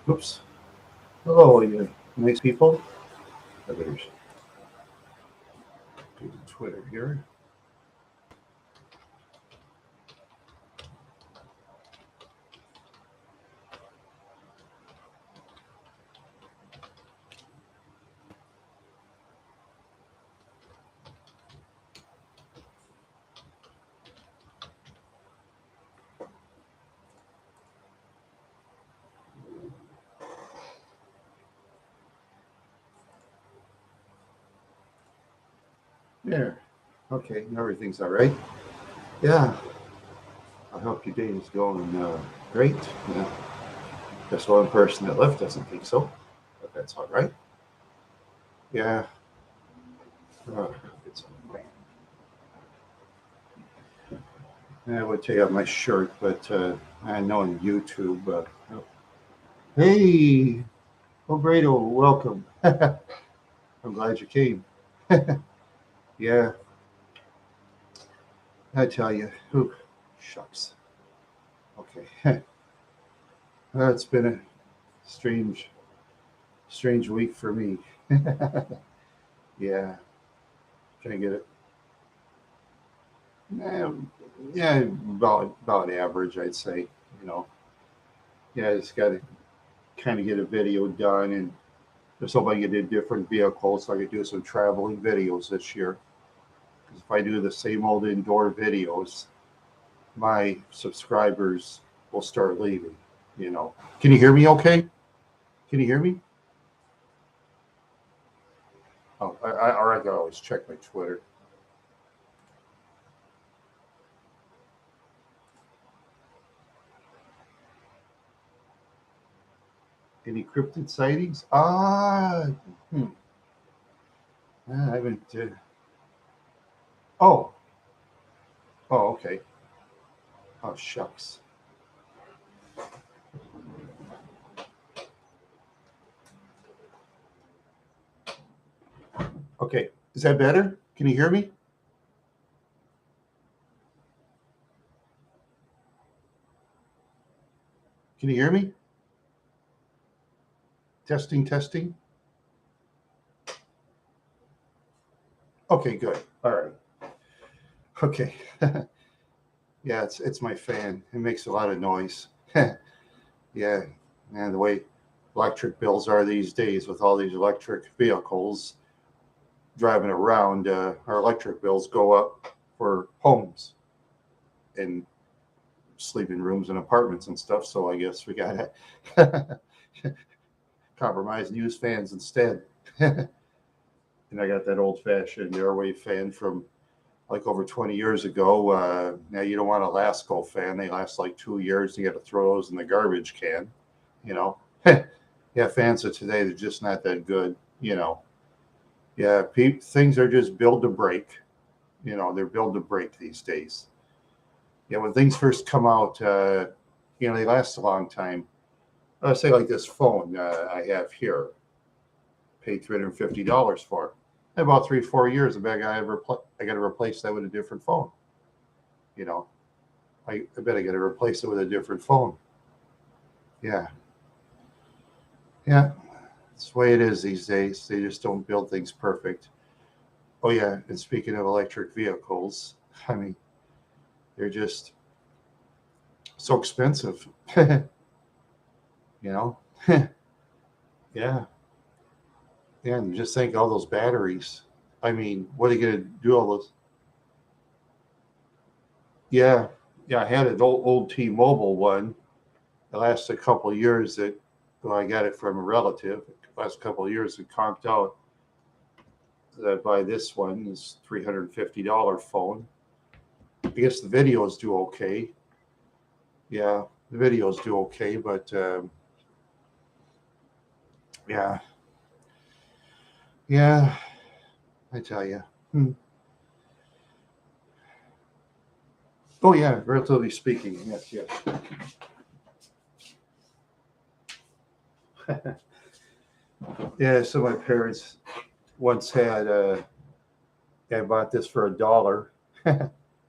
Oops. Hello, you nice people. I better do the Twitter here. There. Okay, everything's all right. Yeah, I hope your day is going great. Yeah. Just one person that left doesn't think so, but that's all right. Yeah. Uh, it's, I would take off my shirt, but I know on YouTube. Hey, Obrado, welcome. I'm glad you came. Yeah, I tell you. Ooh, shucks. Okay. It's been a strange, strange week for me. Yeah, trying to get it. Yeah, yeah, about average, I'd say. You know, yeah, I just got to kind of get a video done, and just hope I get a different vehicle so I could do some traveling videos this year. Because if I do the same old indoor videos, my subscribers will start leaving. You know, can you hear me? Okay, can you hear me? Oh, or I can always check my Twitter. Any cryptid sightings? Hmm. I haven't. Oh, oh, okay. Oh, shucks. Okay, is that better? Can you hear me? Can you hear me? Testing, testing. Okay, good. All right. Okay. Yeah, it's my fan. It makes a lot of noise. Yeah, and the way electric bills are these days with all these electric vehicles driving around, our electric bills go up for homes and sleeping rooms and apartments and stuff. So I guess we got to compromise and use fans instead. And I got that old fashioned Airwave fan from like over 20 years ago. Now you don't want a Lasco fan; they last like 2 years. You got to throw those in the garbage can. You know, yeah, fans of today they're just not that good. You know, yeah, things are just built to break. You know, they're built to break these days. Yeah, when things first come out, they last a long time. Let's say like this phone I have here, paid $350 for. In about 3 4 years, I got to replace that with a different phone. You know, I bet I got to replace it with a different phone. Yeah, yeah, that's the way it is these days. They just don't build things perfect. Oh yeah, and speaking of electric vehicles, I mean they're just so expensive. You know, yeah, yeah, and just think all those batteries. I mean, what are you gonna do all those? Yeah, yeah, I had an old T-Mobile one. The last a couple of years that well, I got it from a relative. The last couple of years it conked out. That I buy this one is $350 phone. I guess the videos do okay. Yeah, the videos do okay, but yeah, yeah, I tell you. Hmm. Oh yeah, relatively speaking, yes, yes. Yeah, so my parents once had. I bought this for $1.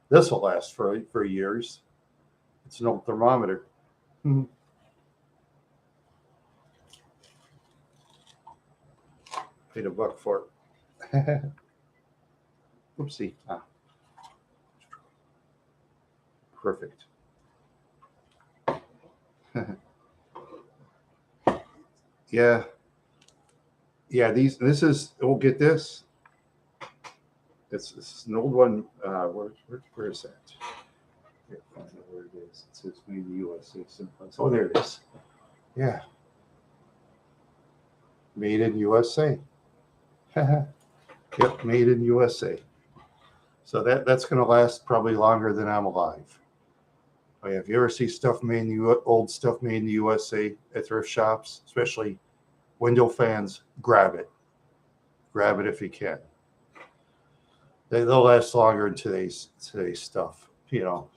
This will last for years. It's an old thermometer. Hmm. Paid $1 for it. Oopsie. Perfect. Yeah. Yeah, this is, we'll get this. This is an old one. Where is that? I can't find out where it is. It says made in the USA. Oh, there it is. Yeah. Made in USA. Yep, made in USA. So that's going to last probably longer than I'm alive. Oh, yeah, if you ever see stuff made in old stuff made in the USA at thrift shops, especially window fans, grab it. Grab it if you can. They'll last longer than today's stuff. You know,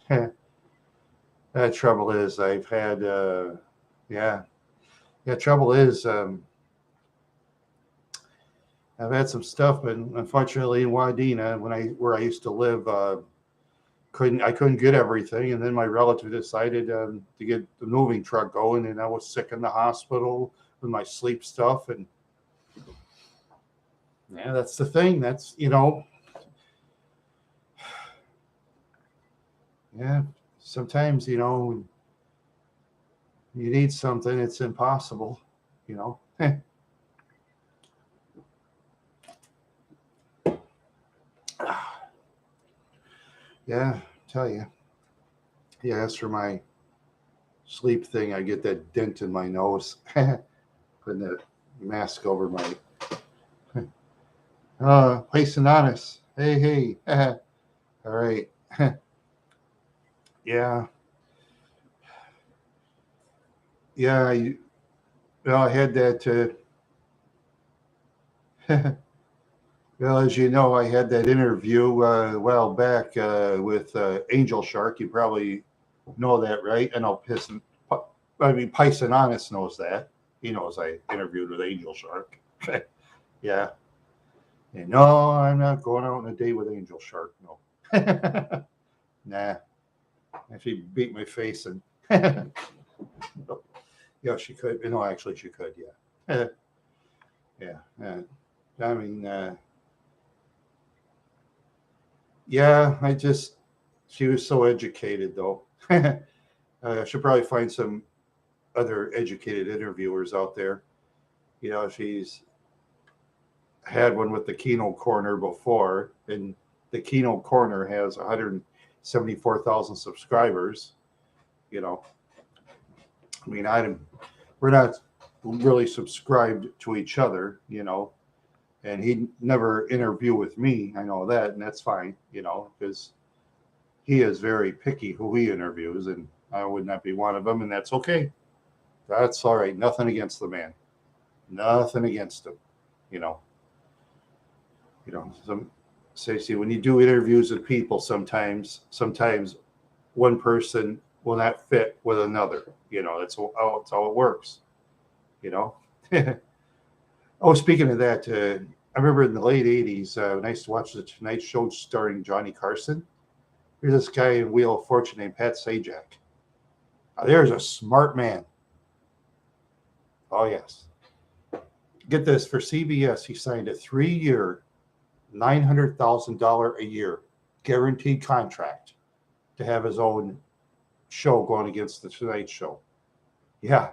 the trouble is I've had, trouble is I've had some stuff, but unfortunately in Wadena, where I used to live, I couldn't get everything, and then my relative decided to get the moving truck going, and I was sick in the hospital with my sleep stuff, and yeah, that's the thing. That's, yeah, sometimes, you need something, it's impossible, Yeah, tell you. Yeah, as for my sleep thing, I get that dent in my nose. Putting that mask over my Place Anonymous. Hey. All right. Yeah. Yeah, I had that well, as you know, I had that interview a while back with Angel Shark. You probably know that, right? I know Pison Honest knows that. He knows I interviewed with Angel Shark. Yeah. And no, I'm not going out on a date with Angel Shark. No. Nah. If she beat my face and yeah, she could. No, actually, she could. Yeah. Yeah. I mean, yeah. She was so educated, though. I should probably find some other educated interviewers out there. She's had one with the Keno Corner before, and the Keno Corner has 174,000 subscribers. I mean, we're not really subscribed to each other, and he'd never interview with me. I know that, and that's fine, because he is very picky who he interviews, and I would not be one of them, and that's okay. That's all right. Nothing against the man. Nothing against him, see, when you do interviews with people, sometimes one person will not fit with another. That's how it works. Oh, speaking of that, I remember in the late '80s when I used to watch the Tonight Show starring Johnny Carson. There's this guy in Wheel of Fortune named Pat Sajak. There's a smart man. Oh yes. Get this, for CBS, he signed a 3-year, $900,000 a year guaranteed contract to have his own show going against the Tonight Show. Yeah,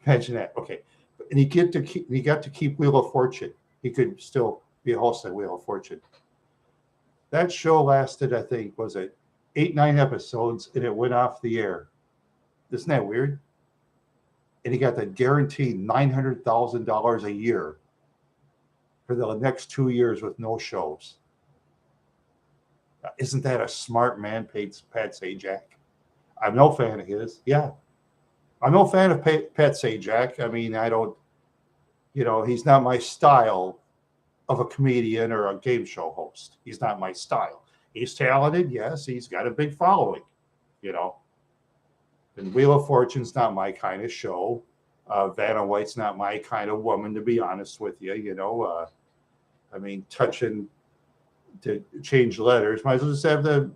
imagine that. Okay, and he got to keep Wheel of Fortune. He could still be a host of Wheel of Fortune. That show lasted, I think, was it 8-9 episodes, and it went off the air. Isn't that weird? And he got the guaranteed $900,000 a year for the next 2 years with no shows. Isn't that a smart man, Pat Sajak? I'm no fan of his. Yeah. I'm no fan of Pat Sajak. I mean, I don't, he's not my style of a comedian or a game show host. He's not my style. He's talented. Yes. He's got a big following, And Wheel of Fortune's not my kind of show. Vanna White's not my kind of woman, to be honest with you. I mean, touching to change letters. Might as well just have the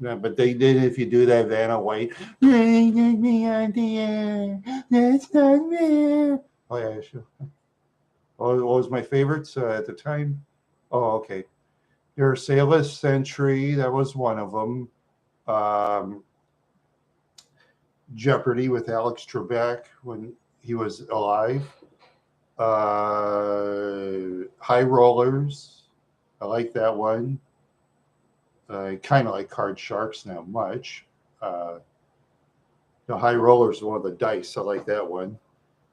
but they did. If you do that, Vanna White, me on the air. That's not fair. Oh yeah, sure. What was my favorites at the time? Oh, okay. There's Sailor Century. That was one of them. Um, Jeopardy with Alex Trebek when he was alive. High Rollers. I like that one. I kind of like Card Sharks, not much. Uh, the High Rollers is one of the dice. I like that one.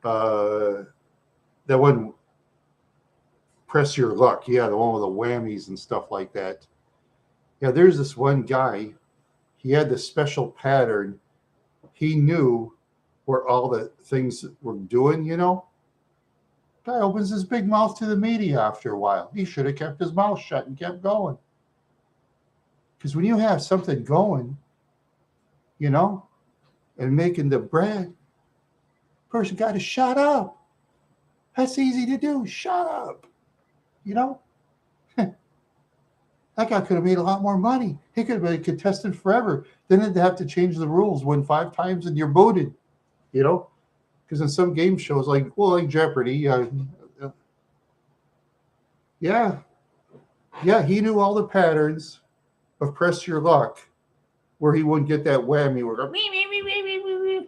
Uh, that one, Press Your Luck. Yeah, the one with the whammies and stuff like that. Yeah, there's this one guy. He had this special pattern. He knew where all the things were doing, you know. Guy opens his big mouth to the media after a while. He should have kept his mouth shut and kept going. Because when you have something going, you know, and making the bread, person got to shut up. That's easy to do. Shut up. You know, that guy could have made a lot more money. He could have been a contestant forever. Then they'd have to change the rules, win 5 times and you're booted. You know, because in some game shows like Jeopardy, yeah, he knew all the patterns of Press Your Luck, where he wouldn't get that whammy where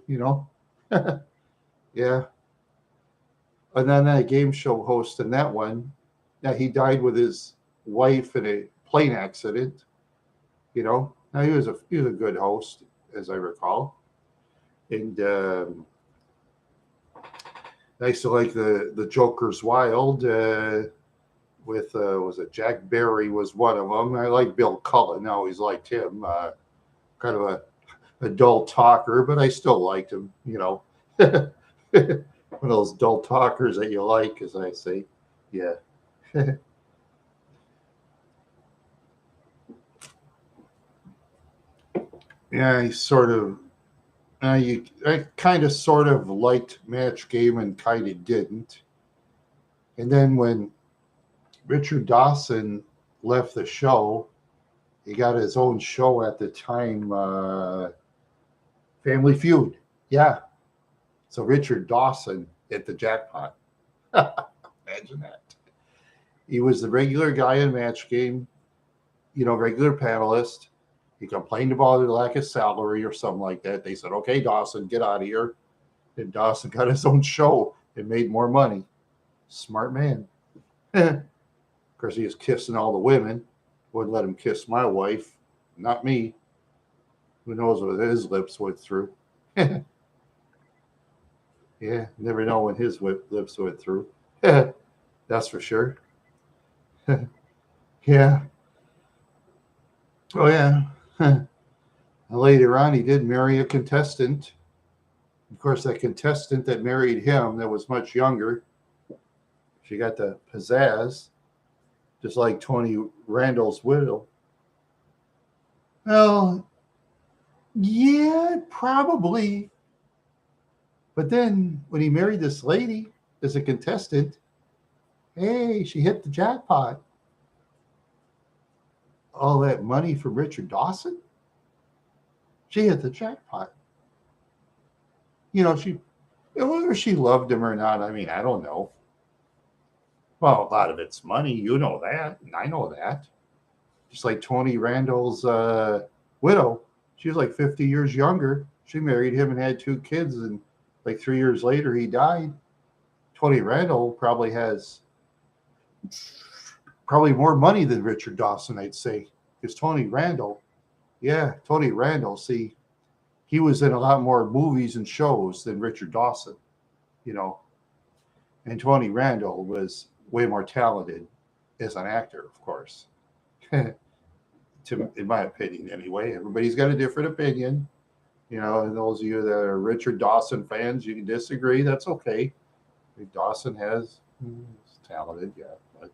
you know, yeah. And then that game show host in that one, yeah, he died with his wife in a plane accident. You know, now he was a good host, as I recall, and I used to like the Joker's Wild. With was it Jack Barry was one of them. I like Bill Cullen. I always liked him. Kind of a dull talker, but I still liked him. You know, one of those dull talkers that you like, as I say. Yeah. Yeah, I kind of sort of liked Match Game and kind of didn't. And then when Richard Dawson left the show, he got his own show at the time, Family Feud. Yeah. So Richard Dawson hit the jackpot. Imagine that. He was the regular guy in Match Game, you know, regular panelist. He complained about the lack of salary or something like that. They said, okay, Dawson, get out of here. And Dawson got his own show and made more money. Smart man. Of course, he was kissing all the women. Wouldn't let him kiss my wife. Not me. Who knows what his lips went through. Yeah, never know when his lips went through. That's for sure. Yeah. Oh, yeah. Later on, he did marry a contestant. Of course, that contestant that married him, that was much younger, she got the pizzazz, just like Tony Randall's widow. Well, yeah, probably. But then when he married this lady as a contestant, hey, she hit the jackpot. All that money from Richard Dawson, she hit the jackpot. You know, whether she loved him or not, I mean, I don't know. Well, a lot of it's money. You know that. And I know that. Just like Tony Randall's widow, she was like 50 years younger. She married him and had 2 kids. And like 3 years later, he died. Tony Randall probably has more money than Richard Dawson, I'd say. Because Tony Randall, see, he was in a lot more movies and shows than Richard Dawson, you know. And Tony Randall was way more talented as an actor, of course. In my opinion, anyway. Everybody's got a different opinion. You know, and those of you that are Richard Dawson fans, you can disagree. That's okay. Dawson is talented, yeah. But,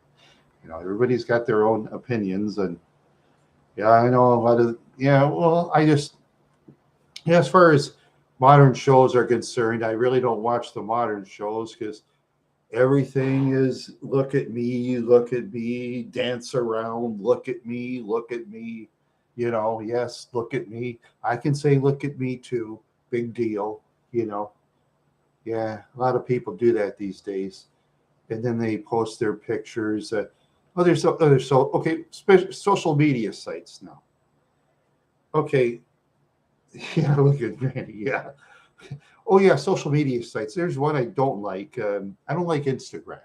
you know, everybody's got their own opinions. And, yeah, I know a lot of, yeah, well, as far as modern shows are concerned, I really don't watch the modern shows because everything is look at me, dance around, look at me, you know, yes, look at me. I can say look at me too. Big deal, you know. Yeah, a lot of people do that these days. and then they post their pictures. Okay, social media sites now. Okay, yeah, look at Randy. Yeah. Oh yeah, social media sites. There's one I don't like. I don't like Instagram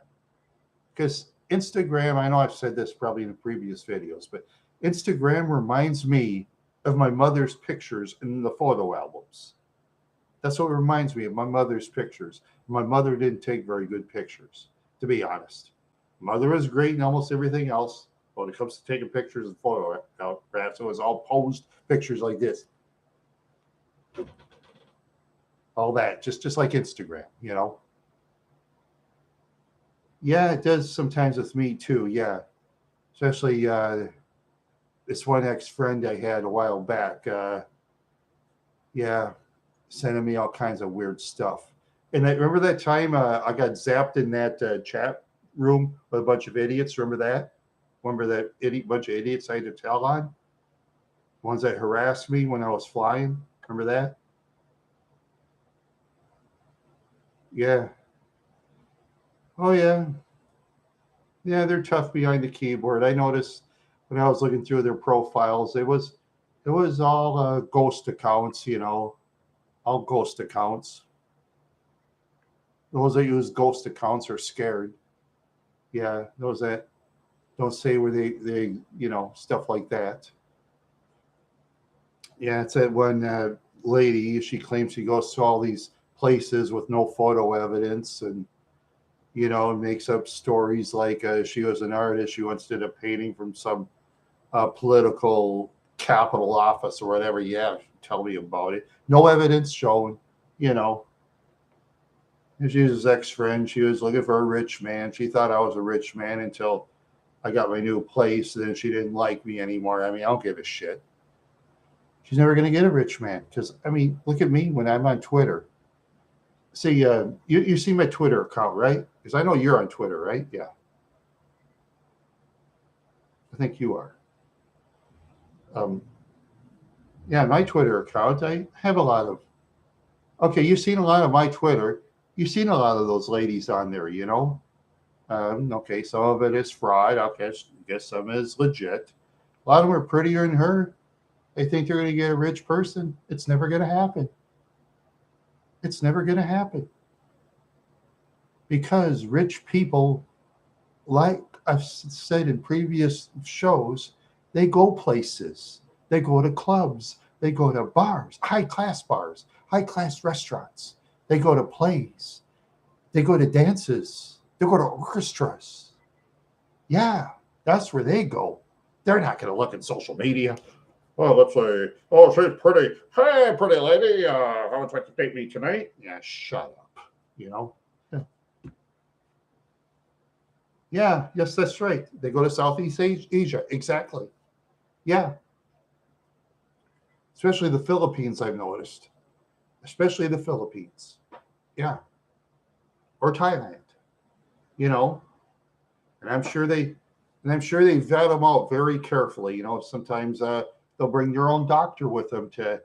because Instagram. I know I've said this probably in the previous videos, but Instagram reminds me of my mother's pictures in the photo albums. That's what it reminds me of, my mother's pictures. My mother didn't take very good pictures, to be honest. Mother was great in almost everything else. But when it comes to taking pictures and photographs, it was all posed pictures like this. All that, just like Instagram, you know? Yeah, it does sometimes with me too, yeah. Especially this one ex-friend I had a while back. Yeah, sending me all kinds of weird stuff. And I remember that time I got zapped in that chat room with a bunch of idiots. Remember that? Remember that bunch of idiots I had to tell on? Ones that harassed me when I was flying. Remember that? Yeah. Oh yeah. Yeah, they're tough behind the keyboard. I noticed when I was looking through their profiles, it was all ghost accounts, all ghost accounts. Those that use ghost accounts are scared. Yeah, those that don't say where they stuff like that. Yeah, it's that one lady. She claims she goes to all these places with no photo evidence, and makes up stories like she was an artist. She once did a painting from some political capital office or whatever. Yeah, tell me about it. No evidence shown. You know, she was his ex-friend. She was looking for a rich man. She thought I was a rich man until I got my new place. And then she didn't like me anymore. I mean, I don't give a shit. She's never going to get a rich man because, I mean, look at me when I'm on Twitter. See, you see my Twitter account, right? Because I know you're on Twitter, right? Yeah. I think you are. Yeah, my Twitter account, I have a lot of. Okay, you've seen a lot of my Twitter. You've seen a lot of those ladies on there, Okay, some of it is fraud. I guess some is legit. A lot of them are prettier than her. They think they're going to get a rich person. It's never going to happen. It's never going to happen. Because rich people, like I've said in previous shows, they go places. They go to clubs. They go to bars, high-class restaurants. They go to plays. They go to dances. They go to orchestras. Yeah, that's where they go. They're not going to look at social media. Well, let's say, oh, she's pretty. Hey, pretty lady, how would you like to date me tonight? Yeah, shut up. Yeah, yes, that's right. They go to Southeast Asia. Exactly. Yeah. Especially the Philippines, I've noticed. Especially the Philippines. Yeah. Or Thailand. You know, and I'm sure they vet them out very carefully. Sometimes they'll bring their own doctor with them to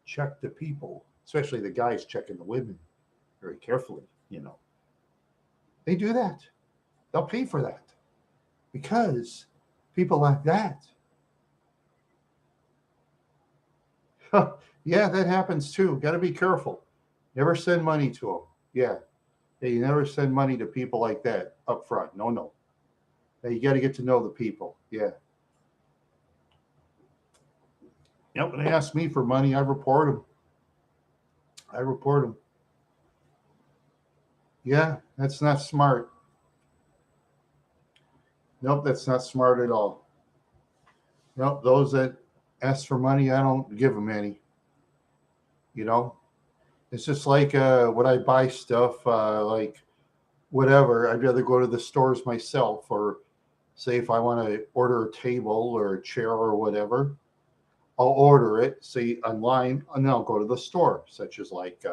check the people, especially the guys checking the women very carefully. They do that. They'll pay for that because people like that. Yeah, that happens too. Got to be careful. Never send money to them. Yeah. You never send money to people like that up front. No. You got to get to know the people. Yeah. Yep. When they ask me for money, I report them. Yeah, that's not smart. Nope, that's not smart at all. Nope, those that ask for money, I don't give them any. It's just like when I buy stuff, like whatever, I'd rather go to the stores myself, or say if I want to order a table or a chair or whatever, I'll order it, see online, and then I'll go to the store, such as like,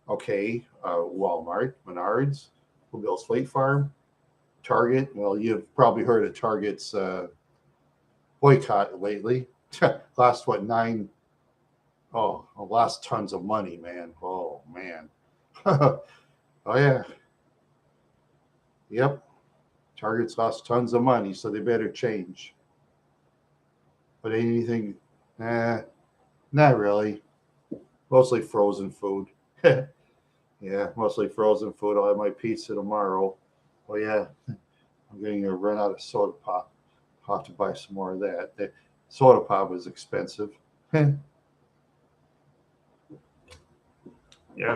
Walmart, Menards, Bill's Fleet Farm, Target. Well, you've probably heard of Target's boycott lately. Lost what, nine? Oh, I lost tons of money, man. Oh man. Oh yeah. Yep. Target's lost tons of money, so they better change. But anything, not really. Mostly frozen food. Yeah, mostly frozen food. I'll have my pizza tomorrow. Oh yeah, I'm going to run out of soda pop. I'll have to buy some more of that. The soda pop is expensive. Yeah,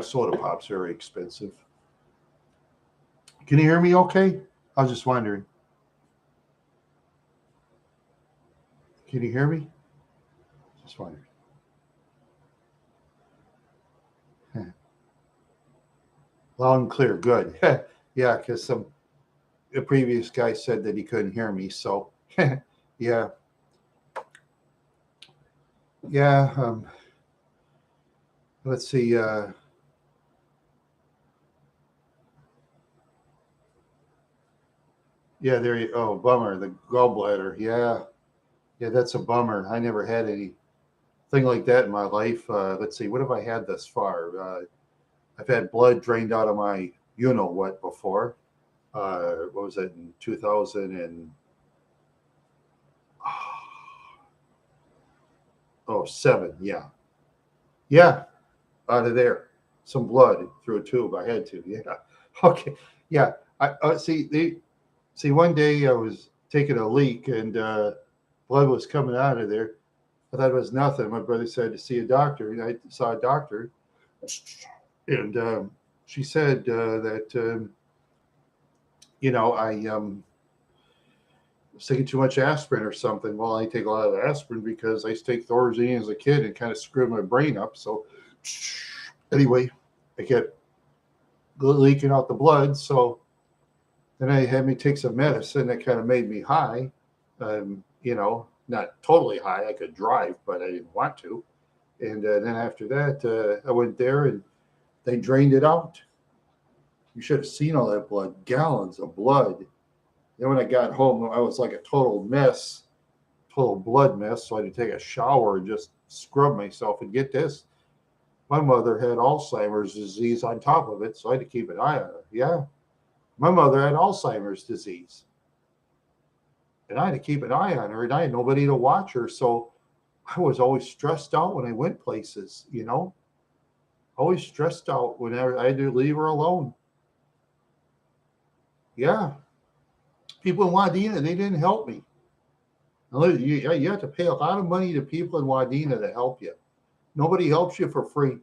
soda pop's very expensive. Can you hear me okay? I was just wondering. Can you hear me? Just wondering. Loud and clear. Good. Yeah, because the previous guy said that he couldn't hear me. So, yeah, yeah. Let's see. Yeah, there you. Oh, bummer. The gallbladder. Yeah, yeah. That's a bummer. I never had anything like that in my life. Let's see. What have I had thus far? I've had blood drained out of my you know what before. What was it in 2000 and oh 7? Yeah, yeah. Out of there, some blood through a tube. I had to. Yeah. Okay. Yeah. I see. See. One day I was taking a leak and blood was coming out of there. I thought it was nothing. My brother said to see a doctor. And I saw a doctor, and she said that I was taking too much aspirin or something. Well, I take a lot of aspirin because I used to take Thorazine as a kid and kind of screwed my brain up. So anyway, I kept leaking out the blood. So then I had me take some medicine that kind of made me high. Not totally high. I could drive, but I didn't want to. And then after that, I went there and they drained it out. You should have seen all that blood, gallons of blood. Then when I got home, I was like a total mess, total blood mess. So I had to take a shower and just scrub myself. And get this, my mother had Alzheimer's disease on top of it, so I had to keep an eye on her. Yeah, my mother had Alzheimer's disease, and I had to keep an eye on her, and I had nobody to watch her. So I was always stressed out when I went places, always stressed out whenever I had to leave her alone. Yeah, people in Wadena, they didn't help me. You have to pay a lot of money to people in Wadena to help you. Nobody helps you for free.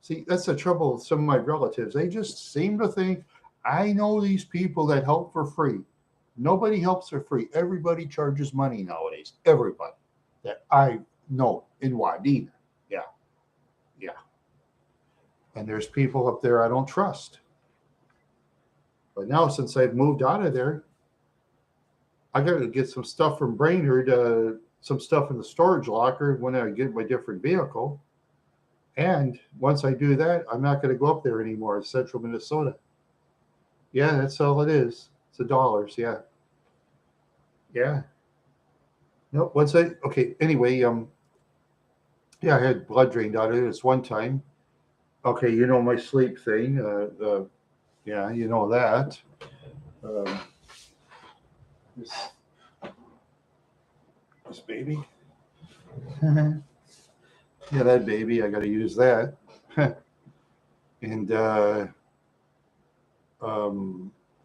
See, that's the trouble with some of my relatives. They just seem to think, I know these people that help for free. Nobody helps for free. Everybody charges money nowadays. Everybody that I know in Wadena. Yeah, yeah. And there's people up there I don't trust. But now, since I've moved out of there, I got to get some stuff from Brainerd, some stuff in the storage locker when I get my different vehicle. And once I do that, I'm not going to go up there anymore. It's central Minnesota. Yeah, that's all it is. It's the dollars. Yeah. Yeah. No, once I, okay. Anyway, yeah, I had blood drained out of it this one time. Okay. My sleep thing. Yeah, you know that. Um, this, this baby. Yeah, that baby. I got to use that. And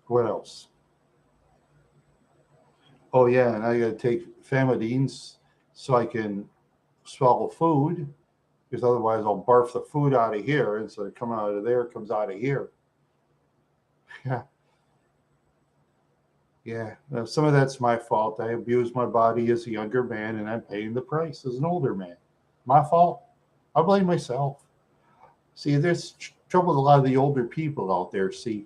what else? Oh yeah, and I got to take famidines so I can swallow food because otherwise I'll barf the food out of here, and so it comes out of there, it comes out of here. Yeah, yeah. Some of that's my fault. I abused my body as a younger man, and I'm paying the price as an older man. My fault. I blame myself. See, there's trouble with a lot of the older people out there. See,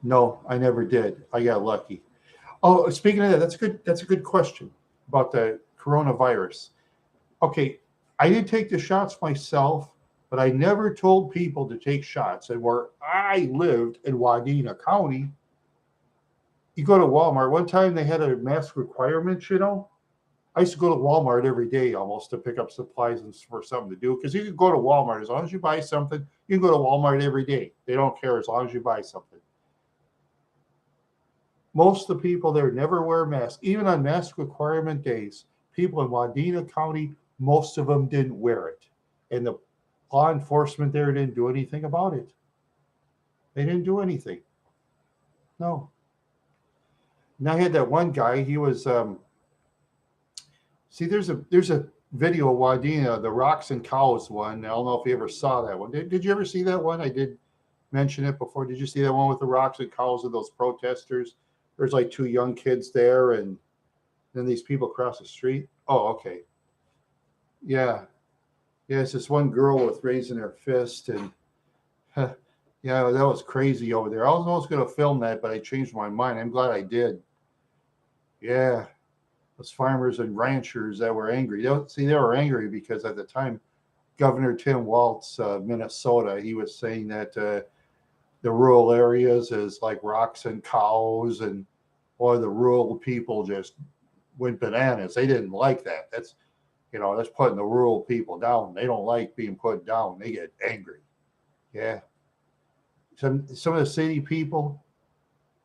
no, I never did. I got lucky. Oh, speaking of that, that's good. That's a good question about the coronavirus. Okay, I did take the shots myself, but I never told people to take shots. And where I lived in Wadena County, you go to Walmart. One time they had a mask requirement, I used to go to Walmart every day almost to pick up supplies and for something to do because you can go to Walmart as long as you buy something. You can go to Walmart every day. They don't care as long as you buy something. Most of the people there never wear masks, even on mask requirement days. People in Wadena County, most of them didn't wear it, and the law enforcement there didn't do anything about it. They didn't do anything. No. And I had that one guy. He was see. There's a video of Wadena, the Rocks and Cows one. I don't know if you ever saw that one. Did you ever see that one? I did mention it before. Did you see that one with the Rocks and Cows and those protesters? There's like two young kids there, and then these people across the street. Oh, okay. Yeah. Yeah, it's this one girl with raising her fist, and yeah, that was crazy over there. I was almost going to film that, but I changed my mind. I'm glad I did. Yeah, those farmers and ranchers that were angry. They were angry because at the time, Governor Tim Walz, Minnesota, he was saying that the rural areas is like rocks and cows, and or the rural people just went bananas. They didn't like that. That's putting the rural people down. They don't like being put down. They get angry. Yeah. Some of the city people,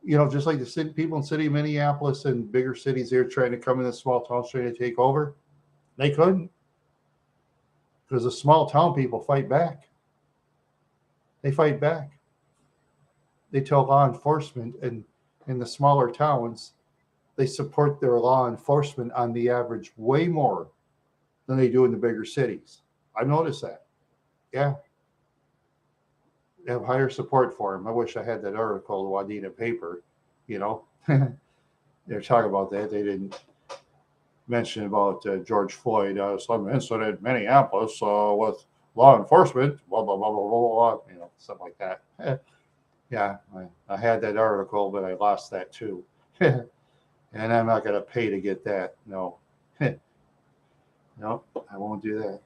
just like the city people in the city of Minneapolis and bigger cities, they're trying to come in the small towns trying to take over. They couldn't because the small town people fight back. They fight back. They tell law enforcement, and in the smaller towns, they support their law enforcement on the average way more than they do in the bigger cities. I've noticed that. Yeah, they have higher support for him. I wish I had that article, the Wadena paper. You know, they're talking about that. They didn't mention about George Floyd, some incident in Minneapolis with law enforcement, blah blah blah blah blah, stuff like that. Yeah, I had that article, but I lost that too, and I'm not going to pay to get that. No, no, I won't do that.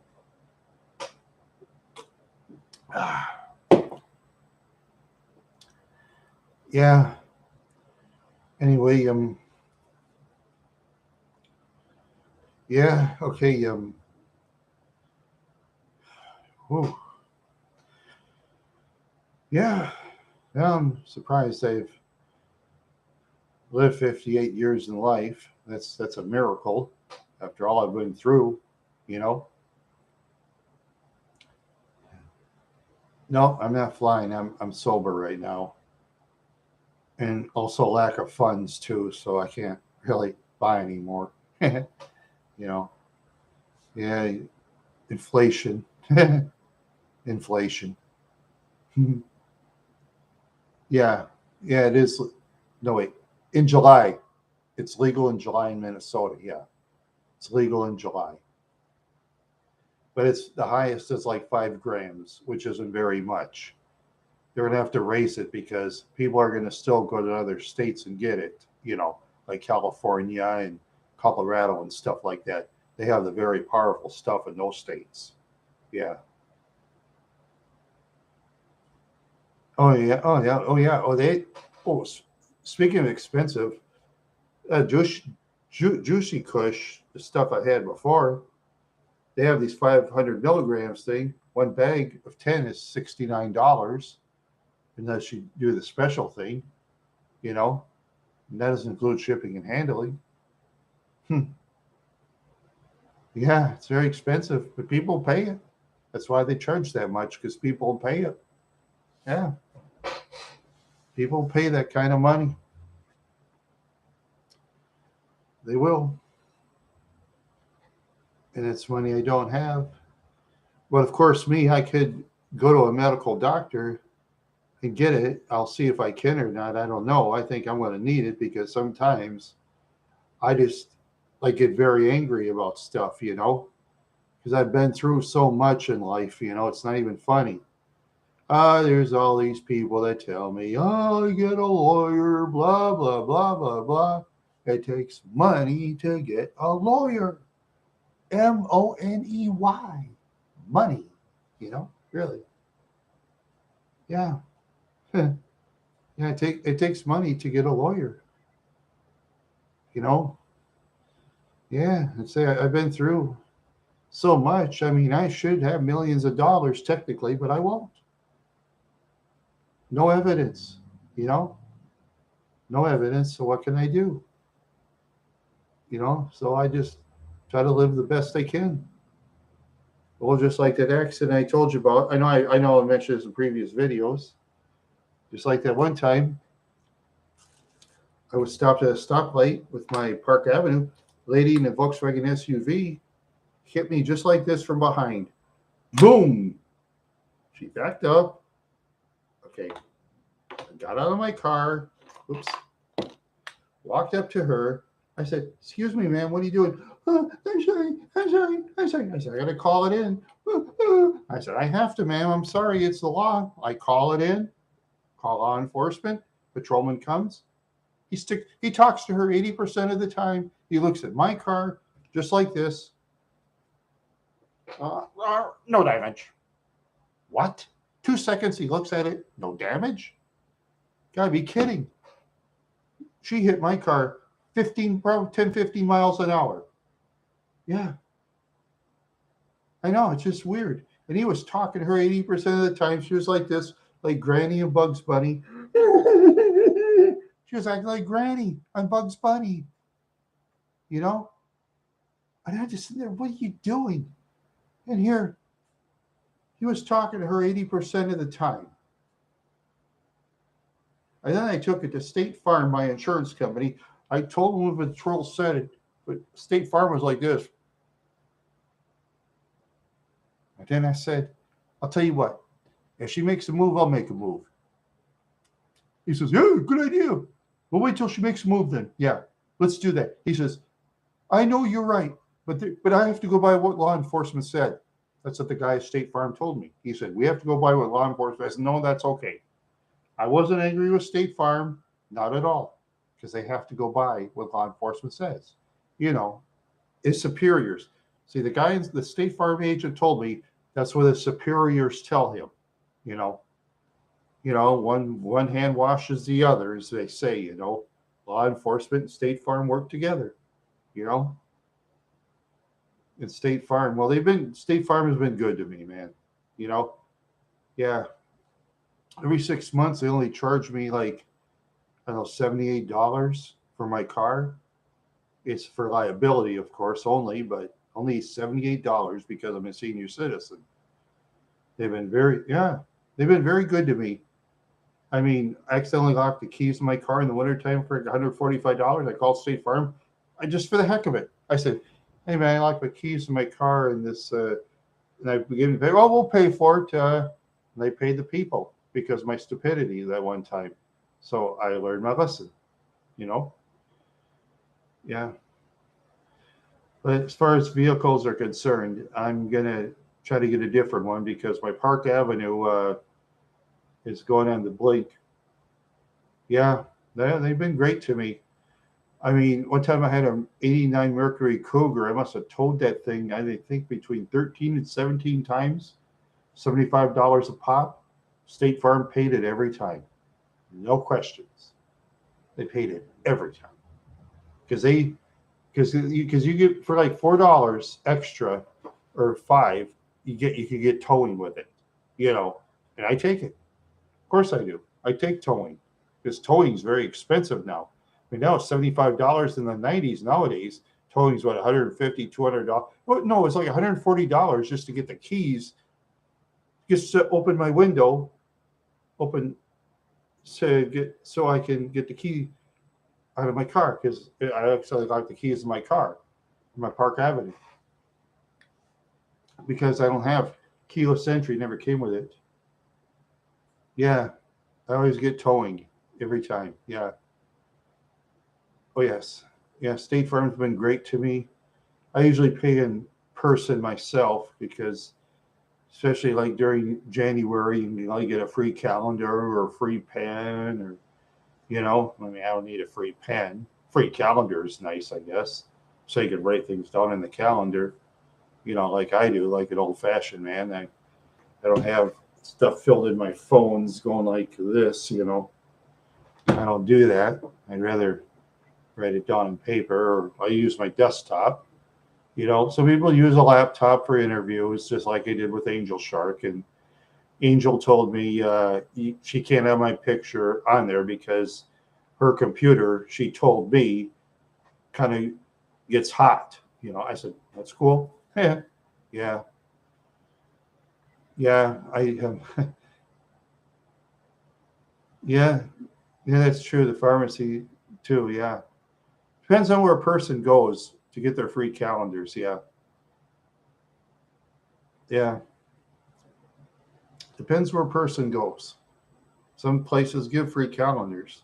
Yeah. Anyway, yeah, okay, whew, yeah, yeah, I'm surprised I've lived 58 years in life. That's a miracle after all I've been through, you know. No, I'm not flying. I'm sober right now, and also lack of funds too, so I can't really buy anymore. you know, yeah, inflation, inflation. Yeah, yeah, it is. No, wait. In July, it's legal in July in Minnesota. Yeah, it's legal in July, but it's the highest is like 5 grams, which isn't very much. They're gonna have to raise it because people are gonna still go to other states and get it. Like California and Colorado and stuff like that. They have the very powerful stuff in those states. Yeah. Oh yeah. Oh yeah. Oh yeah. Oh they. Oh, speaking of expensive, Juicy Kush, the stuff I had before, they have these 500 milligrams thing. One bag of 10 is $69, unless you do the special thing, you know, and that doesn't include shipping and handling. Hmm. Yeah, it's very expensive, but people pay it. That's why they charge that much because people pay it. Yeah, people pay that kind of money. They will, and it's money I don't have. But of course, I could go to a medical doctor and get it. I'll see if I can or not. I don't know. I think I'm going to need it because sometimes I just like get very angry about stuff, because I've been through so much in life, it's not even funny. There's all these people that tell me, oh, get a lawyer, blah, blah, blah, blah, blah. It takes money to get a lawyer. Money. Money, really. Yeah. Yeah, it takes money to get a lawyer, you know. Yeah, I'd say I've been through so much. I mean, I should have millions of dollars technically, but I won't. No evidence, you know, no evidence. So what can I do? So I just try to live the best I can. Well, just like that accident I told you about. I know I mentioned this in previous videos. Just like that one time, I was stopped at a stoplight with my Park Avenue. Lady in a Volkswagen SUV hit me just like this from behind. Boom! She backed up. Okay, I got out of my car. Oops. Walked up to her. I said, "Excuse me, ma'am. What are you doing?" "Oh, I'm sorry. I'm sorry. I'm sorry." I said, "I got to call it in." I said, "I have to, ma'am. I'm sorry. It's the law." I call it in. Call law enforcement. Patrolman comes. He talks to her 80% of the time. He looks at my car just like this. No damage. What? 2 seconds he looks at it. No damage? Gotta be kidding. She hit my car 15, probably 10, 15 miles an hour. Yeah, I know. It's just weird. And he was talking to her 80% of the time. She was like this, like Granny and Bugs Bunny. She was acting like Granny on Bugs Bunny, you know? And I just sit there, what are you doing? And here, he was talking to her 80% of the time. And then I took it to State Farm, my insurance company. I told them what the patrol said, but State Farm was like this. And then I said, "I'll tell you what, if she makes a move, I'll make a move." He says, "Yeah, good idea. We'll wait till she makes a move then. Yeah, let's do that." He says, "I know you're right, but I have to go by what law enforcement said." That's what the guy at State Farm told me. He said, "We have to go by what law enforcement." I said, "No, that's okay." I wasn't angry with State Farm, not at all, because they have to go by what law enforcement says. You know, his superiors. See, the State Farm agent told me that's what his superiors tell him. You know, one hand washes the other, as they say. Law enforcement and State Farm work together. You know, and State Farm. Well, State Farm has been good to me, man. You know, yeah. Every 6 months, they only charge me like, I don't know, $78 for my car. It's for liability, of course, only, but only $78 because I'm a senior citizen. Yeah, they've been very good to me. I mean, I accidentally locked the keys in my car in the wintertime for $145. I called State Farm. Just for the heck of it. I said, "Hey, man, I locked my keys in my car and and I began to pay. Oh, we'll pay for it." And they paid the people because of my stupidity that one time. So I learned my lesson, you know? Yeah. But as far as vehicles are concerned, I'm going to try to get a different one because my Park Avenue is going on the blink. Yeah, they've been great to me. I mean, one time I had an '89 Mercury Cougar. I must have towed that thing, I think, between 13 and 17 times, $75 a pop. State Farm paid it every time. No questions. They paid it every time because you get for like $4 extra or five, you can get towing with it, and I take it. Of course I do. I take towing because towing is very expensive now. I mean, now it's $75 in the '90s. Nowadays, towing is what, $150, $200. Well, no, it's like $140 just to get the keys, just to open my window, open so I can get the key out of my car because I actually like the keys in my car, in my Park Avenue, because I don't have keyless entry. Never came with it. Yeah, I always get towing every time. Yeah. Oh yes. Yeah. State Farm's been great to me. I usually pay in person myself because, especially like during January, you get a free calendar or a free pen, or I mean, I don't need a free pen. Free calendar is nice, I guess, so you can write things down in the calendar. Like I do, like an old fashioned man. I don't have stuff filled in my phones going like this. I don't do that. I'd rather write it down on paper, or I use my desktop. Some people use a laptop for interviews, just like I did with Angel Shark. And Angel told me she can't have my picture on there because her computer, she told me, kind of gets hot. I said, that's cool. Yeah, yeah, yeah. Yeah, yeah, that's true. The pharmacy too. Yeah, depends on where a person goes to get their free calendars. Yeah, yeah, depends where a person goes. Some places give free calendars.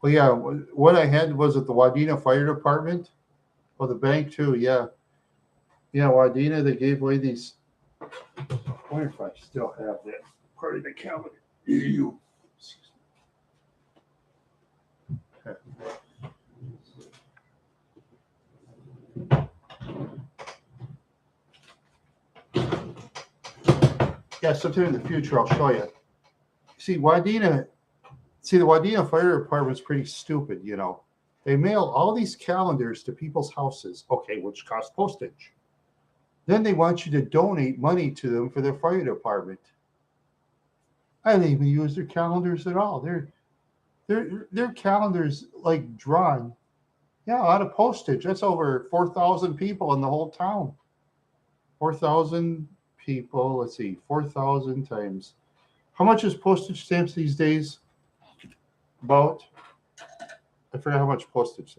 Well, yeah, what I had was at the Wadena Fire Department. Well, the bank too. Yeah, yeah, Wadena. They gave away these. I wonder if I still have that part of the calendar. You. Yeah, sometime in the future I'll show you. See, the Wadena Fire Department's pretty stupid. They mail all these calendars to people's houses, okay, which cost postage. Then they want you to donate money to them for their fire department. I didn't even use their calendars at all. Their calendars like drawn, yeah, out of postage. That's over 4,000 people in the whole town. 4,000 people. Let's see, 4,000 times. How much is postage stamps these days? About, I forgot how much postage.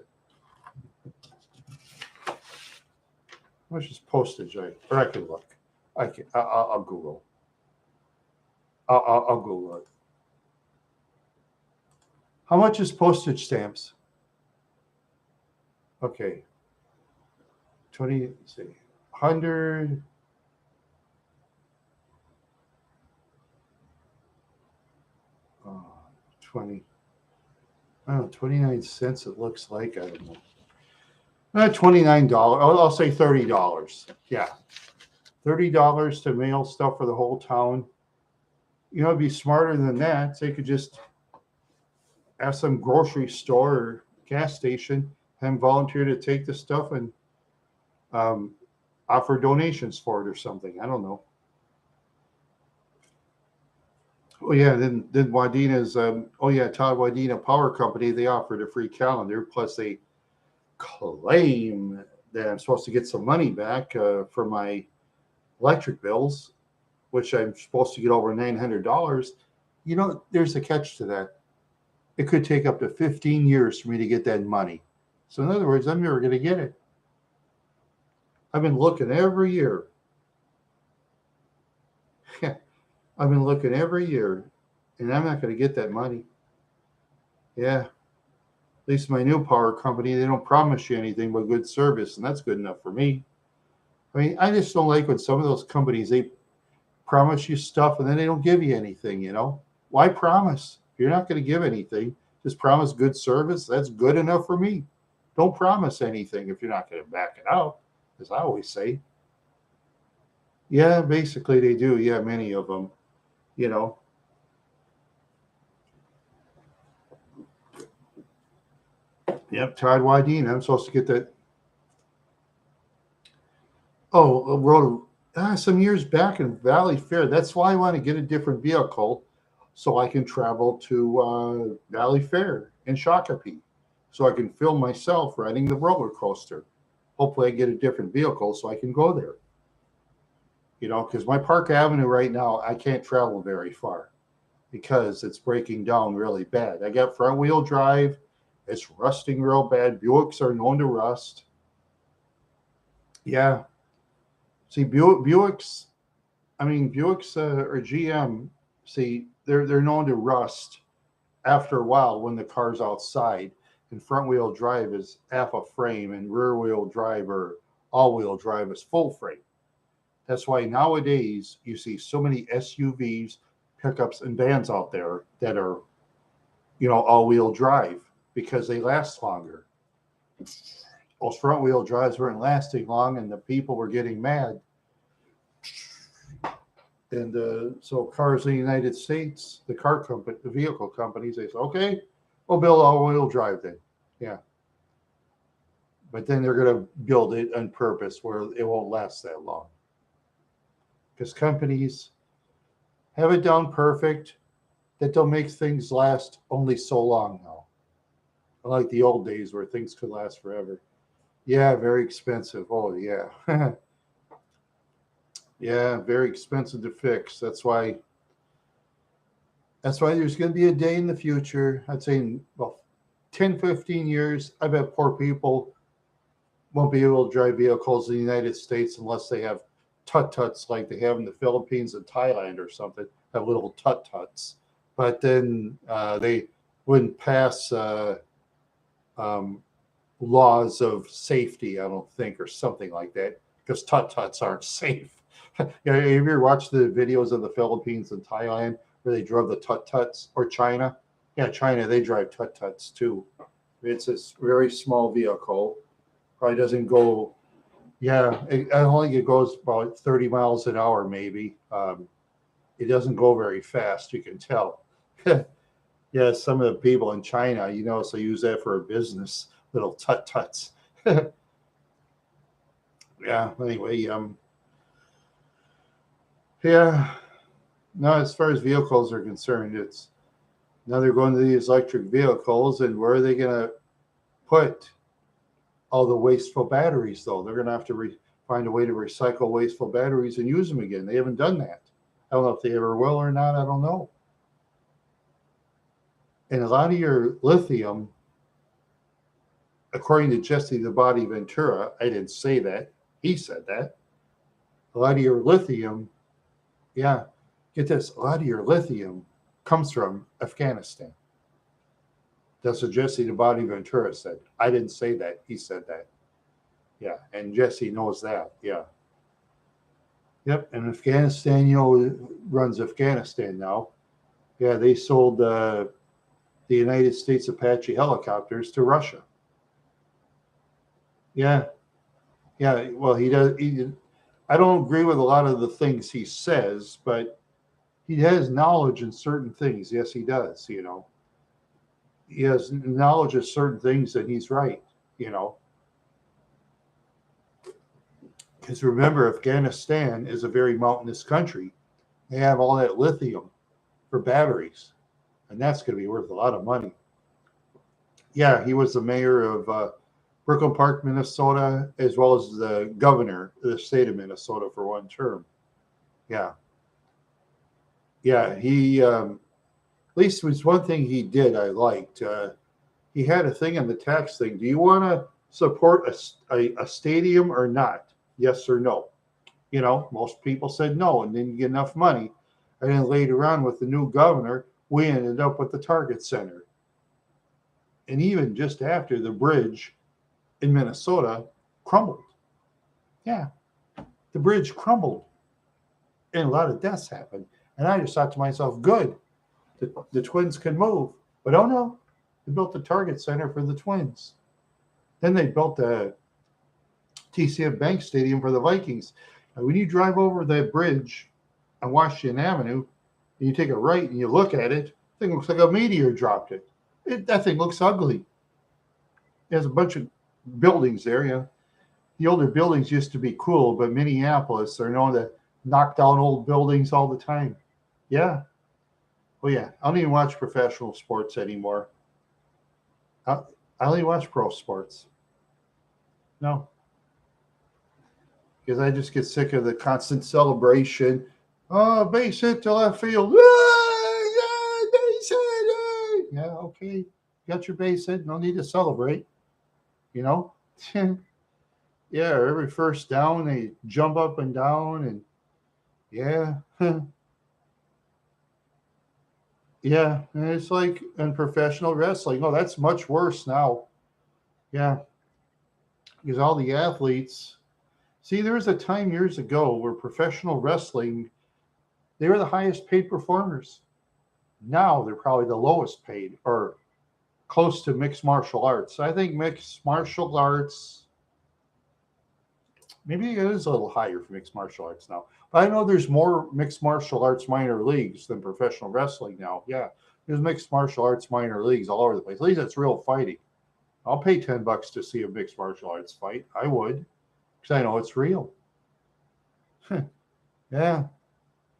How much is postage? Or I can look. I'll Google. I'll Google it. How much is postage stamps? Okay. 20, let's see, 100. 20. I don't know, 29 cents it looks like. I don't know. $29. I'll say $30. Yeah. $30 to mail stuff for the whole town. It'd be smarter than that. They could just ask some grocery store or gas station and volunteer to take the stuff and offer donations for it or something. I don't know. Oh yeah, then Wadena's Todd Wadena Power Company, they offered a free calendar, plus they claim that I'm supposed to get some money back for my electric bills, which I'm supposed to get over $900. There's a catch to that. It could take up to 15 years for me to get that money. So in other words, I'm never going to get it. I've been looking every year. I've been looking every year, and I'm not going to get that money. Yeah. At least my new power company, they don't promise you anything but good service, and that's good enough for me. I mean, I just don't like when some of those companies, they promise you stuff and then they don't give you anything, Why promise? If you're not going to give anything, just promise good service. That's good enough for me. Don't promise anything if you're not going to back it out, as I always say. Yeah, basically they do. Yeah, many of them, you know. Yep, Todd Wadeen. I'm supposed to get that. Oh, wrote some years back in Valley Fair. That's why I want to get a different vehicle so I can travel to Valley Fair in Shakopee, so I can film myself riding the roller coaster. Hopefully, I get a different vehicle so I can go there. Because my Park Avenue right now, I can't travel very far because it's breaking down really bad. I got front wheel drive. It's rusting real bad. Buicks are known to rust. Yeah. See, Buicks, Buicks or GM, see, they're known to rust after a while when the car's outside. And front wheel drive is half a frame, and rear wheel drive or all wheel drive is full frame. That's why nowadays you see so many SUVs, pickups, and vans out there that are, all wheel drive because they last longer. Those front wheel drives weren't lasting long, and the people were getting mad. And so cars in the United States, the vehicle companies, they say, okay, we'll build all wheel drive then. Yeah. but then they're going to build it on purpose where it won't last that long. Because companies have it down perfect that they'll make things last only so long now. Unlike the old days where things could last forever. Yeah, very expensive. Oh, yeah. Yeah, very expensive to fix. That's why there's going to be a day in the future. I'd say in, well, 10, 15 years, I bet poor people won't be able to drive vehicles in the United States unless they have tut-tuts like they have in the Philippines and Thailand or something, have little tut-tuts. But then they wouldn't pass laws of safety, I don't think, or something like that, because tut-tuts aren't safe. Have you ever watched the videos of the Philippines and Thailand where they drove the tut-tuts, or China? Yeah, China, they drive tut-tuts too. It's a very small vehicle. Probably doesn't go, yeah, I don't think it goes about 30 miles an hour, maybe. It doesn't go very fast, you can tell. Yeah, some of the people in China, so use that for a business, little tut-tuts. Yeah, anyway, yeah. No, as far as vehicles are concerned, now they're going to these electric vehicles, and where are they going to put all the wasteful batteries, though? They're going to have to find a way to recycle wasteful batteries and use them again. They haven't done that. I don't know if they ever will or not. I don't know. And a lot of your lithium, according to Jesse the Body Ventura, I didn't say that. He said that. A lot of your lithium, yeah, get this, a lot of your lithium comes from Afghanistan. That's what Jesse the Body Ventura said. I didn't say that. He said that. Yeah, and Jesse knows that. Yeah. Yep, and Afghanistan, runs Afghanistan now. Yeah, they sold the United States Apache helicopters to Russia. Yeah. Yeah, well, he does. I don't agree with a lot of the things he says, but he has knowledge in certain things. Yes, he does. He has knowledge of certain things, and he's right. Because remember, Afghanistan is a very mountainous country. They have all that lithium for batteries, and that's going to be worth a lot of money. Yeah, he was the mayor of Brooklyn Park, Minnesota, as well as the governor of the state of Minnesota for one term. Yeah. Yeah, he, at least was one thing he did I liked. He had a thing on the tax thing. Do you want to support a stadium or not? Yes or no? Most people said no and didn't get enough money. And then later on with the new governor, we ended up with the Target Center. And even just after, the bridge in Minnesota crumbled. Yeah, the bridge crumbled and a lot of deaths happened. And I just thought to myself, good, the Twins can move. But oh no, they built the Target Center for the Twins. Then they built the TCF Bank Stadium for the Vikings. And when you drive over that bridge on Washington Avenue, and you take a right and you look at it, the thing looks like a meteor dropped it. That thing looks ugly. There's a bunch of buildings there. The older buildings used to be cool, but Minneapolis, they're known to knock down old buildings all the time. Yeah. Well, yeah. I don't even watch professional sports anymore. I only watch pro sports. No. Because I just get sick of the constant celebration. Oh, base hit to left field. Yeah, base hit. Yeah, okay. Got your base hit. No need to celebrate. Yeah, every first down, they jump up and down. And yeah. Yeah, and it's like in professional wrestling. Oh, that's much worse now. Yeah, because all the athletes. See, there was a time years ago where professional wrestling, they were the highest paid performers. Now they're probably the lowest paid, or close to mixed martial arts. I think mixed martial arts, maybe it is a little higher for mixed martial arts now. But I know there's more mixed martial arts minor leagues than professional wrestling now. Yeah, there's mixed martial arts minor leagues all over the place. At least it's real fighting. I'll pay $10 to see a mixed martial arts fight. I would, because I know it's real. Yeah.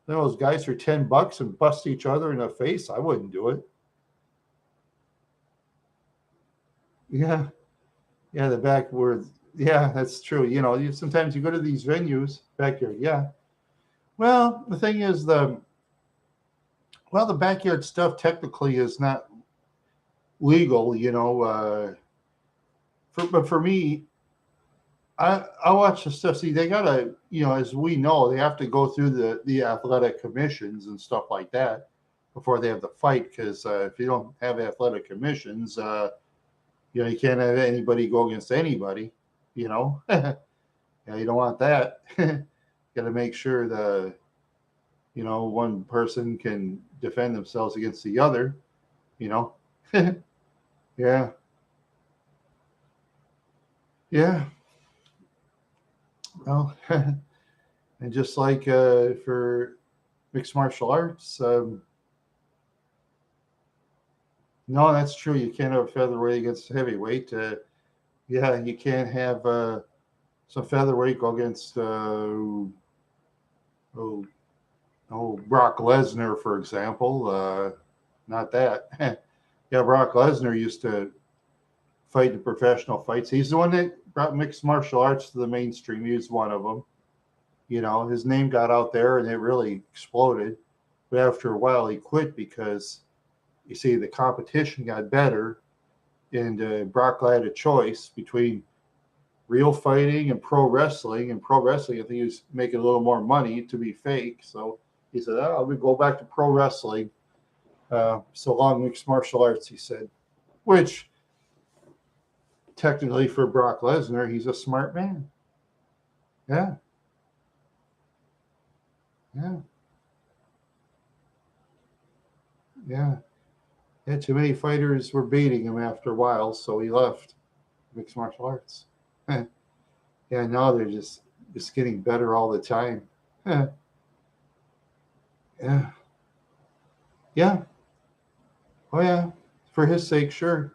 Those guys for $10 and bust each other in the face. I wouldn't do it. Yeah. Yeah. The backward. Yeah, that's true. Sometimes you go to these venues backyard. Yeah. Well, the thing is the backyard stuff technically is not legal, but for me, I watch the stuff. See, they gotta, as we know, they have to go through the athletic commissions and stuff like that before they have the fight. Because if you don't have athletic commissions, you can't have anybody go against anybody. Yeah, you don't want that. Got to make sure one person can defend themselves against the other. You know, yeah, yeah. Well, and just like for mixed martial arts, no, that's true. You can't have a featherweight against heavyweight. Yeah, you can't have some featherweight go against oh, Brock Lesnar, for example. Not that. Yeah, Brock Lesnar used to fight in professional fights. He's the one that brought mixed martial arts to the mainstream. He was one of them. His name got out there and it really exploded. But after a while, he quit because you see the competition got better, and Brock had a choice between real fighting and pro wrestling. And pro wrestling, I think he was making a little more money to be fake. So he said, "Oh, we go back to pro wrestling." So long mixed martial arts, he said, which technically for Brock Lesnar, he's a smart man. Yeah, yeah, yeah. Yeah, too many fighters were beating him after a while, so he left mixed martial arts. Yeah, now they're just getting better all the time. Yeah, yeah, yeah. Oh yeah, for his sake, sure.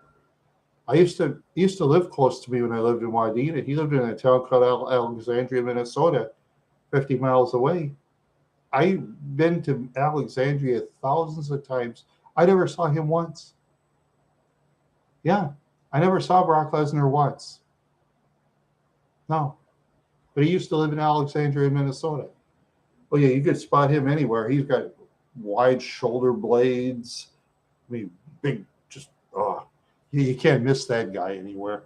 I used to live close to me when I lived in Wadena. He lived in a town called Alexandria, Minnesota, 50 miles away. I've been to Alexandria thousands of times. I never saw him once. Yeah, I never saw Brock Lesnar once. No, but he used to live in Alexandria, Minnesota. Oh yeah, you could spot him anywhere. He's got wide shoulder blades. I mean, big, just you can't miss that guy anywhere.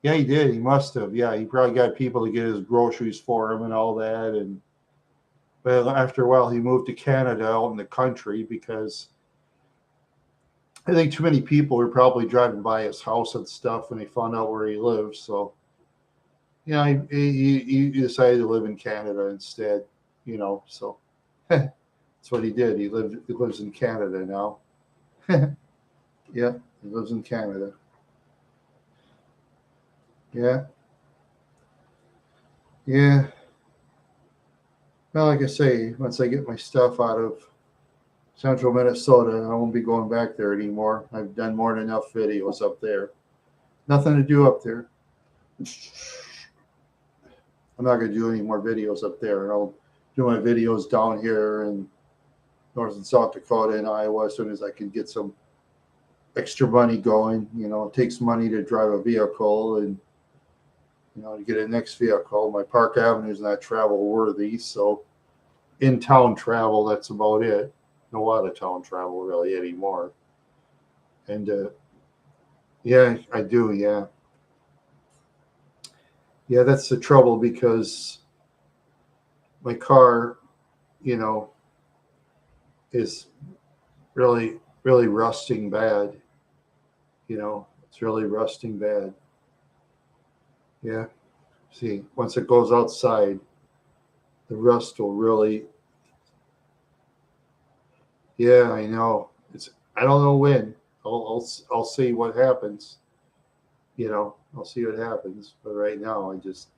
Yeah, he did. He must have. Yeah, he probably got people to get his groceries for him and all that. And but after a while, he moved to Canada out in the country because I think too many people were probably driving by his house and stuff when they found out where he lives. So he decided to live in Canada instead. So that's what he did. He lives in Canada now. Yeah, he lives in Canada. Yeah, yeah. Well, like I say, once I get my stuff out of central Minnesota, I won't be going back there anymore. I've done more than enough videos up there. Nothing to do up there. I'm not going to do any more videos up there. And I'll do my videos down here in North and South Dakota and Iowa as soon as I can get some extra money going. It takes money to drive a vehicle and, to get a next vehicle. My Park Avenue is not travel worthy. So in town travel, that's about it. No out of town travel really anymore. And yeah, I do. Yeah. Yeah, that's the trouble because my car, you know, is really, really rusting bad. It's really rusting bad. Yeah. See, once it goes outside, the rust will really, yeah, I know. I don't know when. I'll see what happens. I'll see what happens. But right now, I just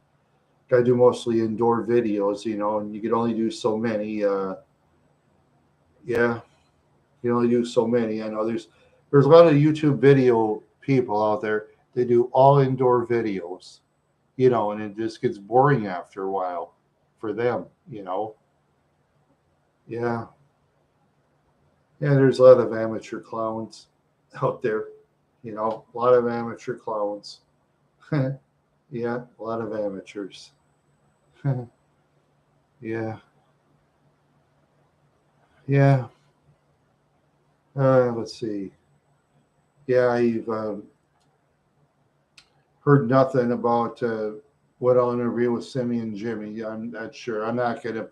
got to do mostly indoor videos, and you can only do so many. Yeah, you can only do so many. I know there's a lot of YouTube video people out there. They do all indoor videos, and it just gets boring after a while for them. Yeah, yeah. There's a lot of amateur clowns out there. A lot of amateur clowns. Yeah, a lot of amateurs. Yeah, yeah. Let's see. Yeah, I've heard nothing about what I'll interview with Simi and Jimmy. I'm not sure. I'm not going to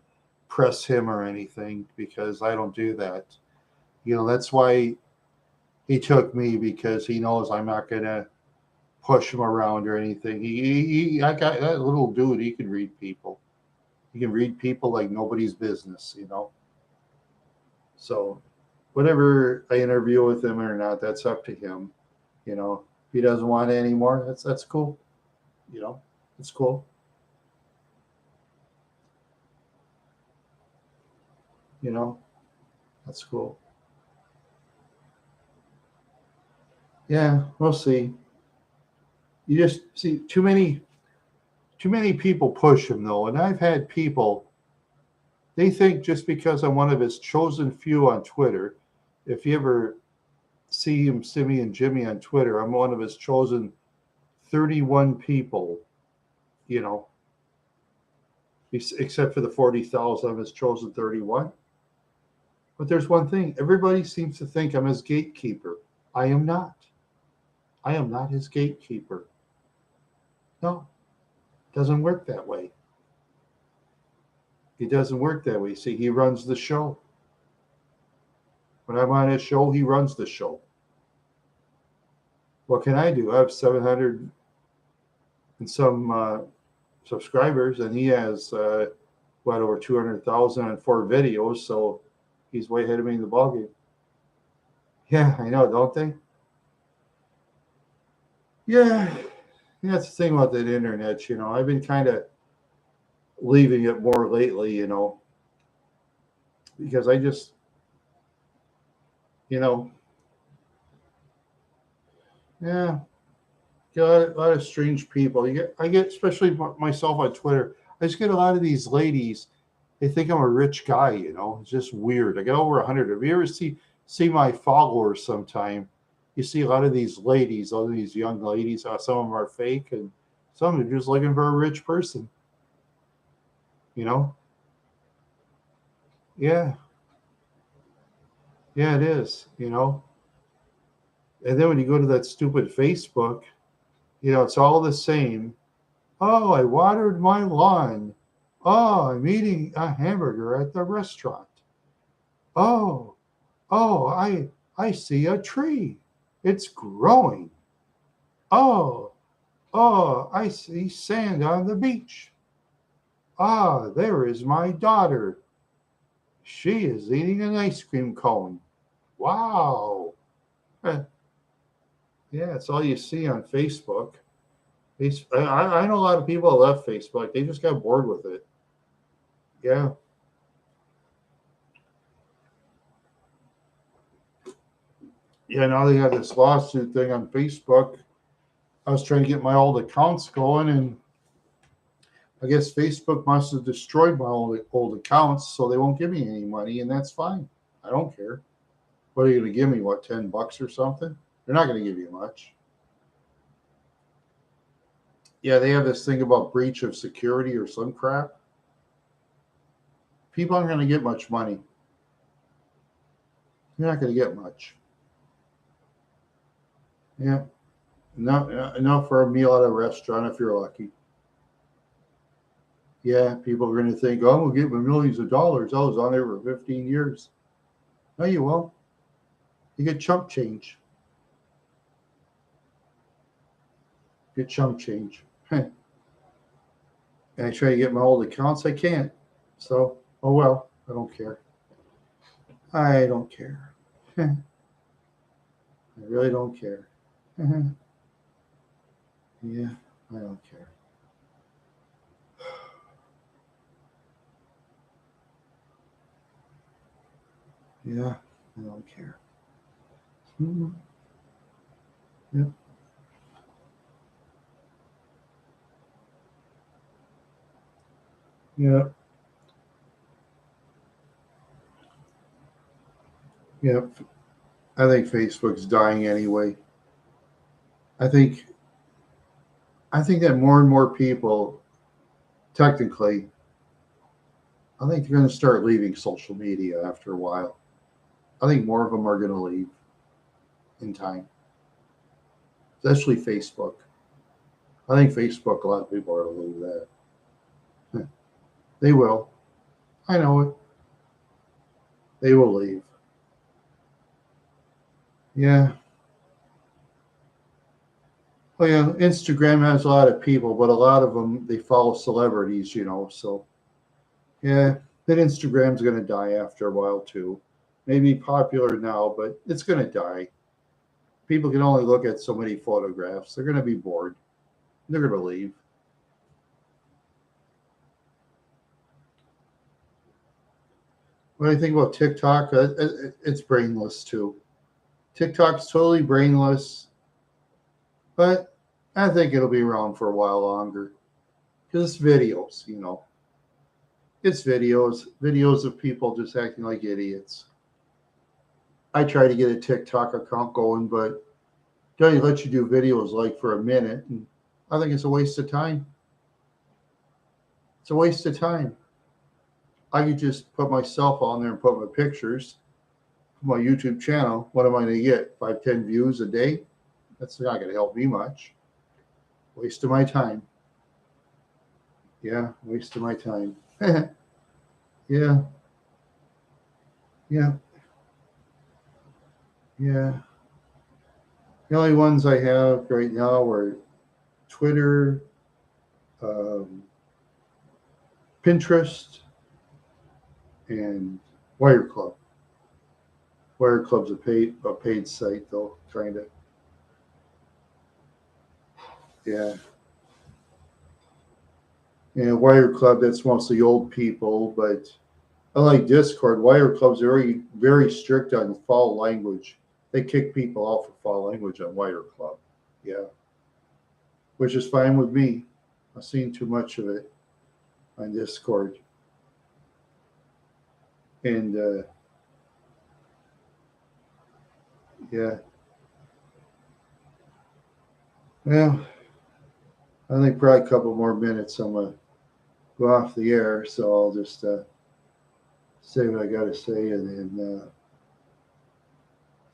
press him or anything because I don't do that. That's why he took me, because he knows I'm not going to push him around or anything. I got that little dude. He can read people. He can read people like nobody's business. So whatever I interview with him or not, that's up to him. If he doesn't want it anymore, that's cool. It's cool. You know, that's cool. Yeah, we'll see. You just see too many people push him though, and I've had people. They think just because I'm one of his chosen few on Twitter, if you ever see him, Simi and Jimmy on Twitter, I'm one of his chosen 31 people. You know, except for the 40,000 of his chosen 31. But there's one thing: everybody seems to think I'm his gatekeeper. I am not. I am not his gatekeeper. No, it doesn't work that way. It doesn't work that way. See, he runs the show. When I'm on his show, he runs the show. What can I do? I have 700 and some subscribers, and he has over 200,000 on 4 videos. So he's way ahead of me in the ballgame. Yeah, I know, don't they? Yeah, that's the thing about that internet. I've been kind of leaving it more lately. Because I just, you know, yeah, get a lot of strange people. I get, especially myself on Twitter. I just get a lot of these ladies. They think I'm a rich guy. It's just weird. I got over 100. If you ever see my followers sometime, you see a lot of these ladies, all these young ladies. Some of them are fake, and some are just looking for a rich person. You know? Yeah, yeah, it is. And then when you go to that stupid Facebook, it's all the same. Oh, I watered my lawn. Oh, I'm eating a hamburger at the restaurant. Oh, oh, I see a tree. It's growing. Oh, oh, I see sand on the beach. Ah, there is my daughter. She is eating an ice cream cone. Wow. Eh, Yeah, it's all you see on Facebook. I know a lot of people that left Facebook. They just got bored with it. Yeah. Yeah, now they have this lawsuit thing on Facebook. I was trying to get my old accounts going, and I guess Facebook must have destroyed my old accounts, so they won't give me any money, and that's fine. I don't care. What are you going to give me? What, $10 or something? They're not going to give you much. Yeah, they have this thing about breach of security or some crap. People aren't going to get much money. You're not going to get much. Yeah, not enough for a meal at a restaurant if you're lucky. Yeah, people are going to think, oh, I'm going to get me millions of dollars. I was on there for 15 years. No, you won't. You get chump change. Get chump change. And I try to get my old accounts. I can't. So, oh well. I don't care. I don't care. I really don't care. Yeah, I don't care. Yeah, I don't care. Mhm. Yep. Yeah. Yeah. I think Facebook's dying anyway. I think I think that more and more people, technically, I think they're going to start leaving social media after a while. I think more of them are going to leave in time, especially Facebook. I think Facebook, a lot of people are going to leave that. They will. I know it. They will leave. Yeah. Well, yeah, Instagram has a lot of people, but a lot of them, they follow celebrities. So, yeah, that Instagram's going to die after a while, too. Maybe popular now, but it's going to die. People can only look at so many photographs. They're going to be bored. They're going to leave. What do you think about TikTok? It's brainless too. TikTok's totally brainless, but I think it'll be around for a while longer because it's videos. It's videos of people just acting like idiots. I try to get a TikTok account going, but they only let you do videos like for a minute, and I think it's a waste of time. It's a waste of time. I could just put myself on there and put my pictures, my YouTube channel. What am I going to get? 5, 10 views a day? That's not going to help me much. Waste of my time. Yeah, waste of my time. Yeah, yeah, yeah. The only ones I have right now are Twitter, um, Pinterest, and Wire Club. Wire Club's a paid site though, kind of. Yeah, yeah. Wire Club, that's mostly old people, but unlike Discord, Wire Club's very very strict on foul language. They kick people out for foul language on Wire Club. Yeah, which is fine with me. I've seen too much of it on Discord. And yeah, well, I think probably a couple more minutes. I'm gonna go off the air, so I'll just say what I got to say, and then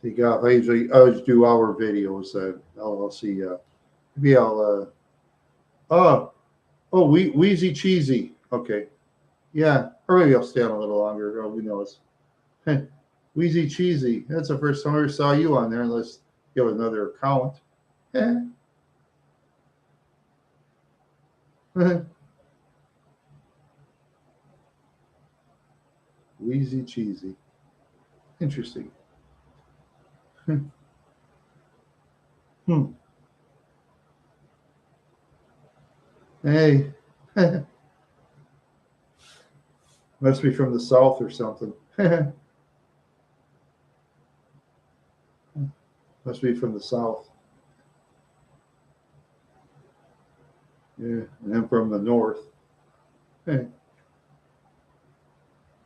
take off. I always do hour videos. I'll see. Maybe I'll. Oh, Wheezy Cheesy. Okay, yeah, or maybe I'll stay on a little longer. Oh, who knows? Wheezy Cheesy. That's the first time I ever saw you on there, unless you have another account. Wheezy Cheesy. Interesting. Hmm. Hey, must be from the south or something. Must be from the south. Yeah, and I'm from the north. Hey,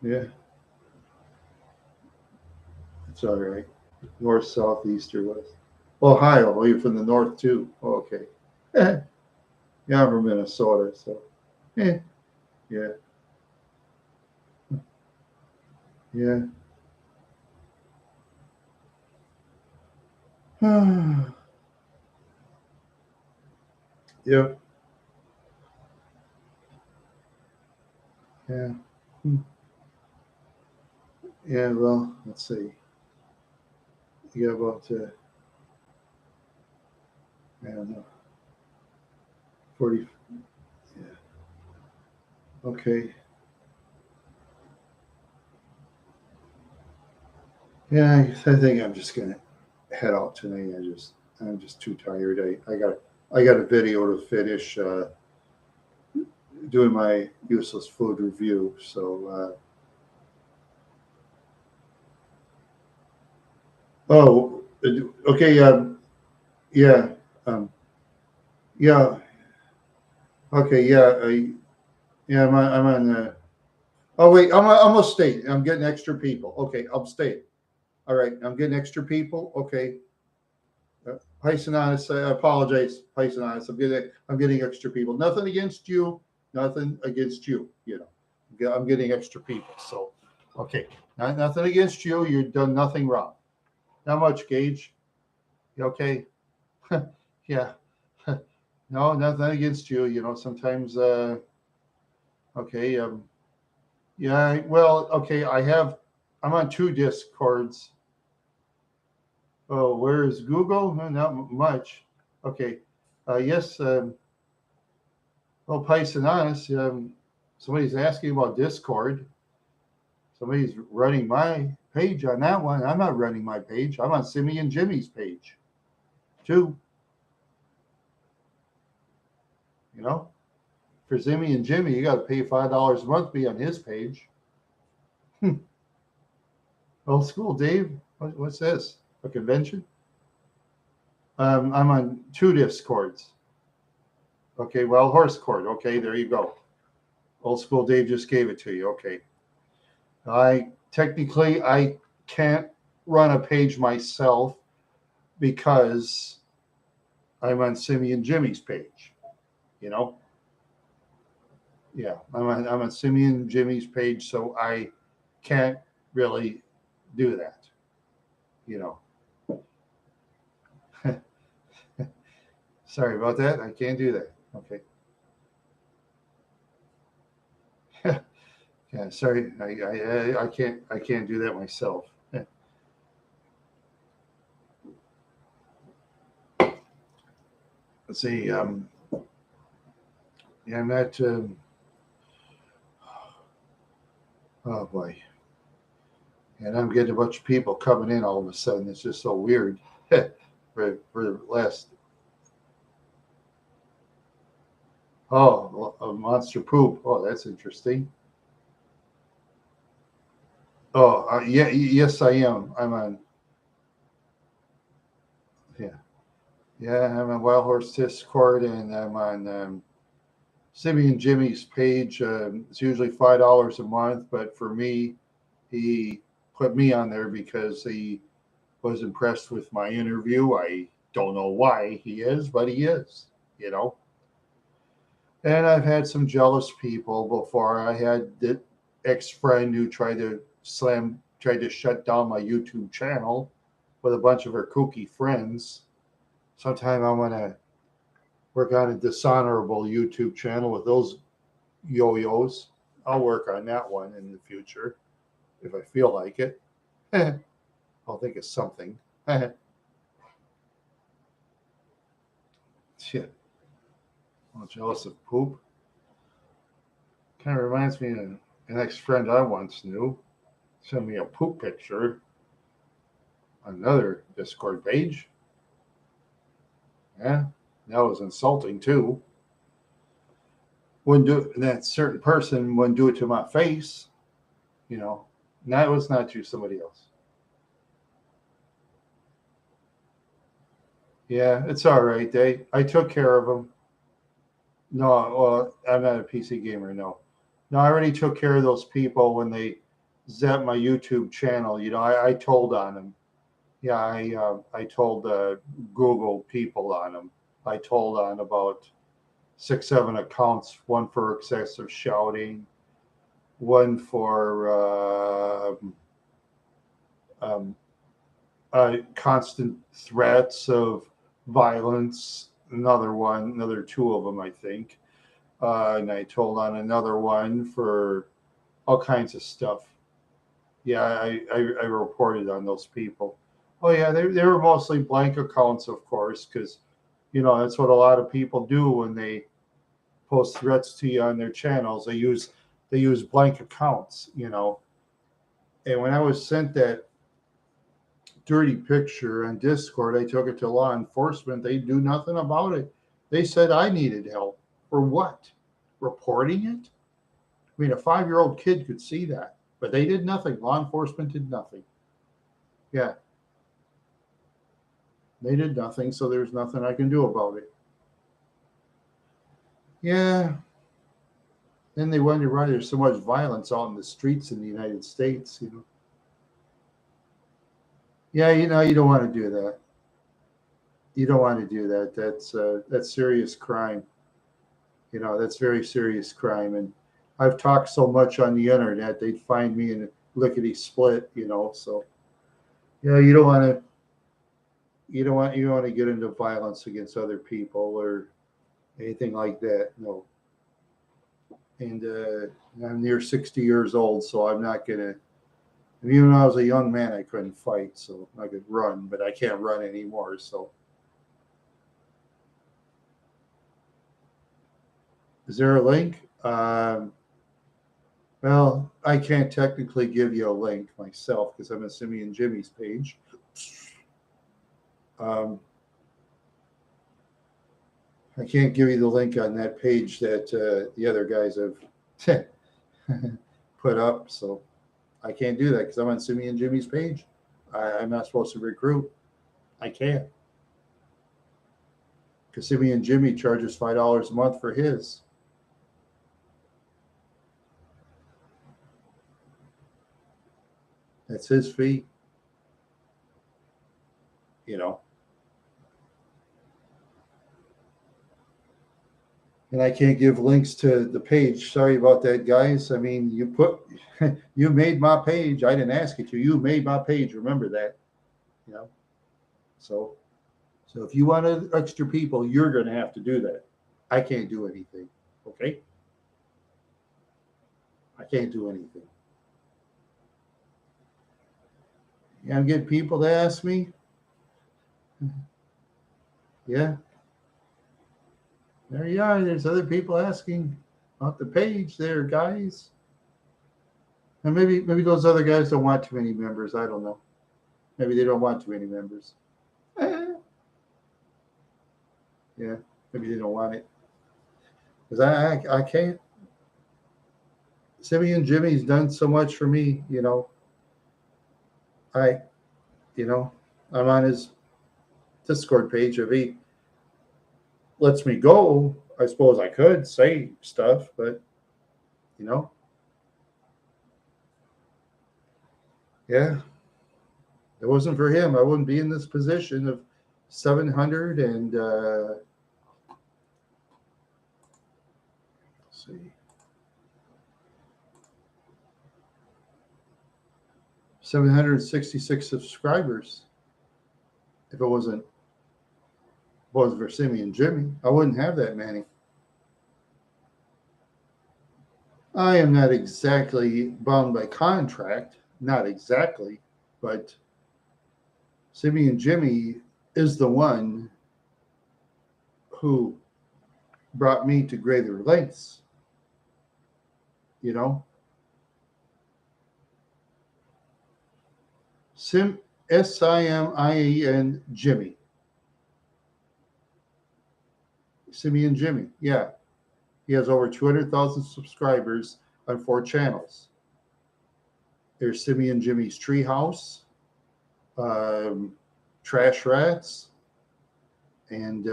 yeah, it's all right. North, south, east, or west. Ohio. Well, you're from the north too. Oh, okay. Yeah, I'm from Minnesota, so yeah, yeah, yeah. Yep. Yeah. Hmm. Yeah. Well, let's see. You got about I don't know, 40. Yeah. Okay. Yeah, I think I'm just gonna head out tonight. I'm just too tired. I got a video to finish doing my useless food review. So okay, yeah, yeah, okay, yeah. Yeah, I'm on. Oh wait, I'm gonna state. I'm getting extra people. Okay, I'll state. All right, I'm getting extra people. Okay, Pisonanus, I apologize, Pisonanus. I'm getting extra people. Nothing against you. Nothing against you. I'm getting extra people. So, okay, nothing against you. You've done nothing wrong. Not much, Gage. You okay? Yeah. No, nothing against you. Sometimes. Okay. Yeah. Well. Okay. I'm on two Discords. Oh, where is Google? Not much. Okay. Yes. Well, Pisonanus, somebody's asking about Discord. Somebody's running my page on that one. I'm not running my page. I'm on Simmy and Jimmy's page, too. You know, for Simmy and Jimmy, you got to pay $5 a month to be on his page. Old school, Dave. What's this? A convention? I'm on two Discords. Okay, well, Horse Court. Okay, there you go. Old school Dave just gave it to you. Okay. I can't run a page myself because I'm on Simmy and Jimmy's page. You know, yeah, I'm on Simmy and Jimmy's page, so I can't really do that. You know, sorry about that. I can't do that. Okay. Yeah, sorry. I can't do that myself. Let's see. Yeah, I'm not. Oh boy. And I'm getting a bunch of people coming in all of a sudden. It's just so weird. For the last. Oh, a monster poop. Oh, that's interesting. Oh, yeah, yes, I am. I'm on. Yeah, yeah, I'm on Wild Horse Discord, and I'm on Simmy and Jimmy's page. It's usually $5 a month, but for me, he put me on there because he was impressed with my interview. I don't know why he is, but he is. You know. And I've had some jealous people before. I had the ex friend who tried to shut down my YouTube channel with a bunch of her kooky friends. Sometime I'm going to work on a dishonorable YouTube channel with those yo-yos. I'll work on that one in the future if I feel like it. I'll think of something. Shit. I'm jealous of poop. Kind of reminds me of an ex friend I once knew. Sent me a poop picture on another Discord page. Yeah, that was insulting too. Wouldn't do it, that certain person wouldn't do it to my face, you know. That was not to somebody else. Yeah, it's all right. I took care of them. No, well, I'm not a PC gamer. No, no, I already took care of those people when they zapped my YouTube channel. I told on them. Yeah, I told Google people on them. I told on about 6, 7 accounts. One for excessive shouting, one for um, constant threats of violence. Another two of them, I think. And I told on another one for all kinds of stuff. Yeah, I reported on those people. Oh yeah, they were mostly blank accounts, of course, because that's what a lot of people do when they post threats to you on their channels. They use blank accounts. And when I was sent that dirty picture on Discord, I took it to law enforcement. They do nothing about it. They said I needed help. For what? Reporting it? I mean, a 5-year-old kid could see that, but they did nothing. Law enforcement did nothing. Yeah, they did nothing, so there's nothing I can do about it. Yeah, Then they wonder why there's so much violence out in the streets in the United States. Yeah, you don't want to do that. You don't want to do that. That's serious crime. That's very serious crime. And I've talked so much on the internet, they'd find me in a lickety split. So you don't want to. You don't want to get into violence against other people or anything like that. No. And I'm near 60 years old, so I'm not gonna. And even when I was a young man, I couldn't fight, so I could run, but I can't run anymore. So, is there a link? Well, I can't technically give you a link myself because I'm a Simeon Jimmy's page. I can't give you the link on that page that the other guys have put up. So I can't do that because I'm on Simeon Jimmy's page. I'm not supposed to recruit. I can't. Because Simeon Jimmy charges $5 a month for his. That's his fee. And I can't give links to the page. Sorry about that, guys. I mean, you made my page. I didn't ask you to. You made my page. Remember that. So if you want extra people, you're going to have to do that. I can't do anything. Okay. I can't do anything. I'm getting people to ask me. Yeah. There you are. There's other people asking about the page there, guys. And maybe those other guys don't want too many members. I don't know. Maybe they don't want too many members. Yeah, maybe they don't want it. Because I can't. Simeon Jimmy's done so much for me, I'm on his Discord page. If he lets me go, I suppose I could say stuff, but yeah, if it wasn't for him, I wouldn't be in this position of 700 and let's see, 766 subscribers. If it wasn't for Simeon Jimmy, I wouldn't have that many. I am not exactly bound by contract, not exactly, but Simeon Jimmy is the one who brought me to greater lengths. Simien Jimmy. Simeon Jimmy, yeah. He has over 200,000 subscribers on 4 channels. There's Simeon Jimmy's Treehouse, Trash Rats, and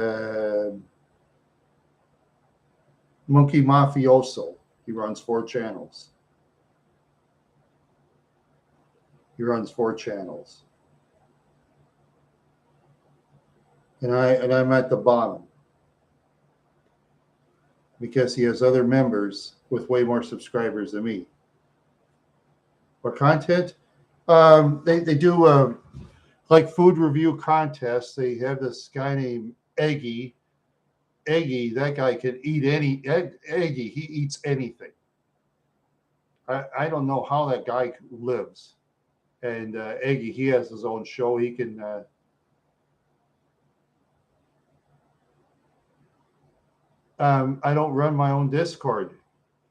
Monkey Mafioso. He runs 4 channels. And I'm at the bottom because he has other members with way more subscribers than me. What content? They do like food review contests. They have this guy named Eggy. That guy can eat Eggy. He eats anything. I don't know how that guy lives. And Eggy, he has his own show. He can. I don't run my own Discord.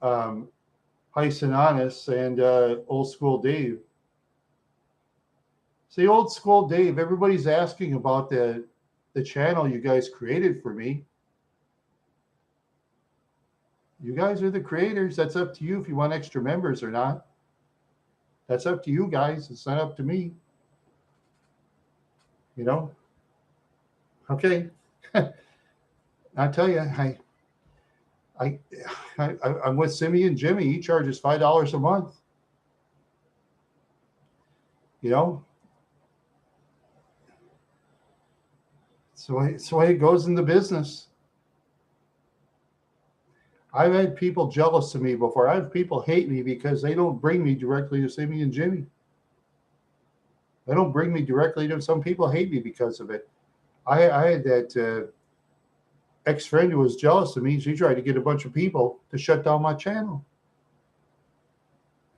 Heis and Honest and Old School Dave. See, Old School Dave, everybody's asking about the channel you guys created for me. You guys are the creators. That's up to you if you want extra members or not. That's up to you guys. It's not up to me. Okay. I tell you, I, I'm with Simi and Jimmy. He charges $5 a month. You know, it's the way it goes in the business. I've had people jealous of me before. I have people hate me because they don't bring me directly to Simi and Jimmy. They don't bring me directly to. Some people hate me because of it. I had that ex-friend who was jealous of me. She tried to get a bunch of people to shut down my channel.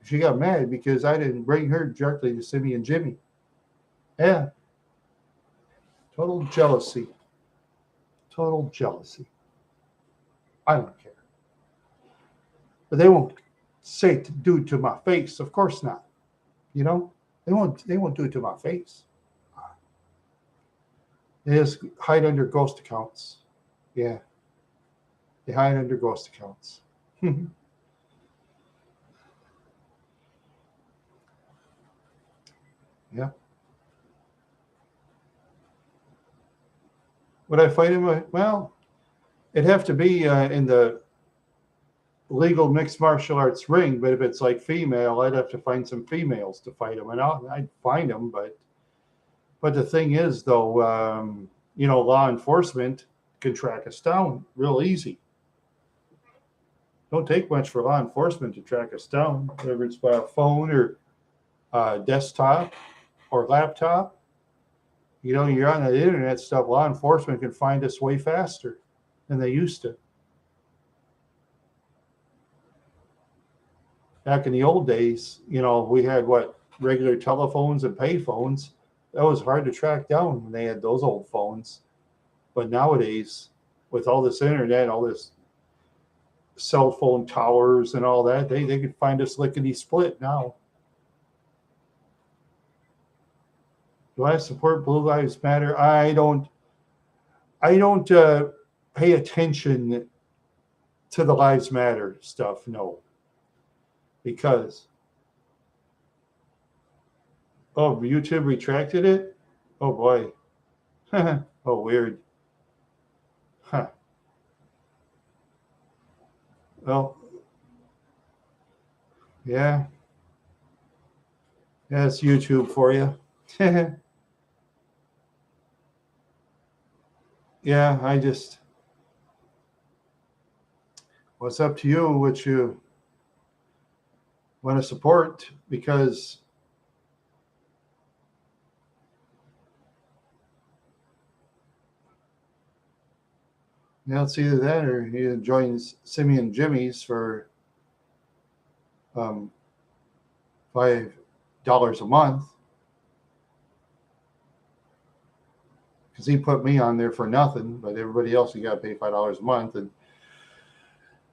She got mad because I didn't bring her directly to Simi and Jimmy. Yeah, total jealousy. Total jealousy. I don't care. But they won't say to do it to my face. Of course not. You know, they won't do it to my face. They just hide under ghost accounts. Yeah, they hide under ghost accounts. Yeah. Would I fight him? Well, it'd have to be in the legal mixed martial arts ring. But if it's like female, I'd have to find some females to fight him, and I'd find them. But the thing is, though, law enforcement can track us down real easy. Don't take much for law enforcement to track us down, whether it's by a phone or desktop or laptop. You're on the internet stuff. Law enforcement can find us way faster than they used to. Back in the old days, we had regular telephones and pay phones. That was hard to track down when they had those old phones. But nowadays, with all this internet, all this cell phone towers and all that, they could find us lickety split now. Do I support Blue Lives Matter? I don't pay attention to the Lives Matter stuff. No, because YouTube retracted it. Oh boy. Oh, weird. Huh. Well, yeah. That's YouTube for you. Yeah, well, it's up to you what you want to support, because it's either that or you join Simi and Jimmy's for $5 a month, because he put me on there for nothing, but everybody else you got to pay $5 a month. And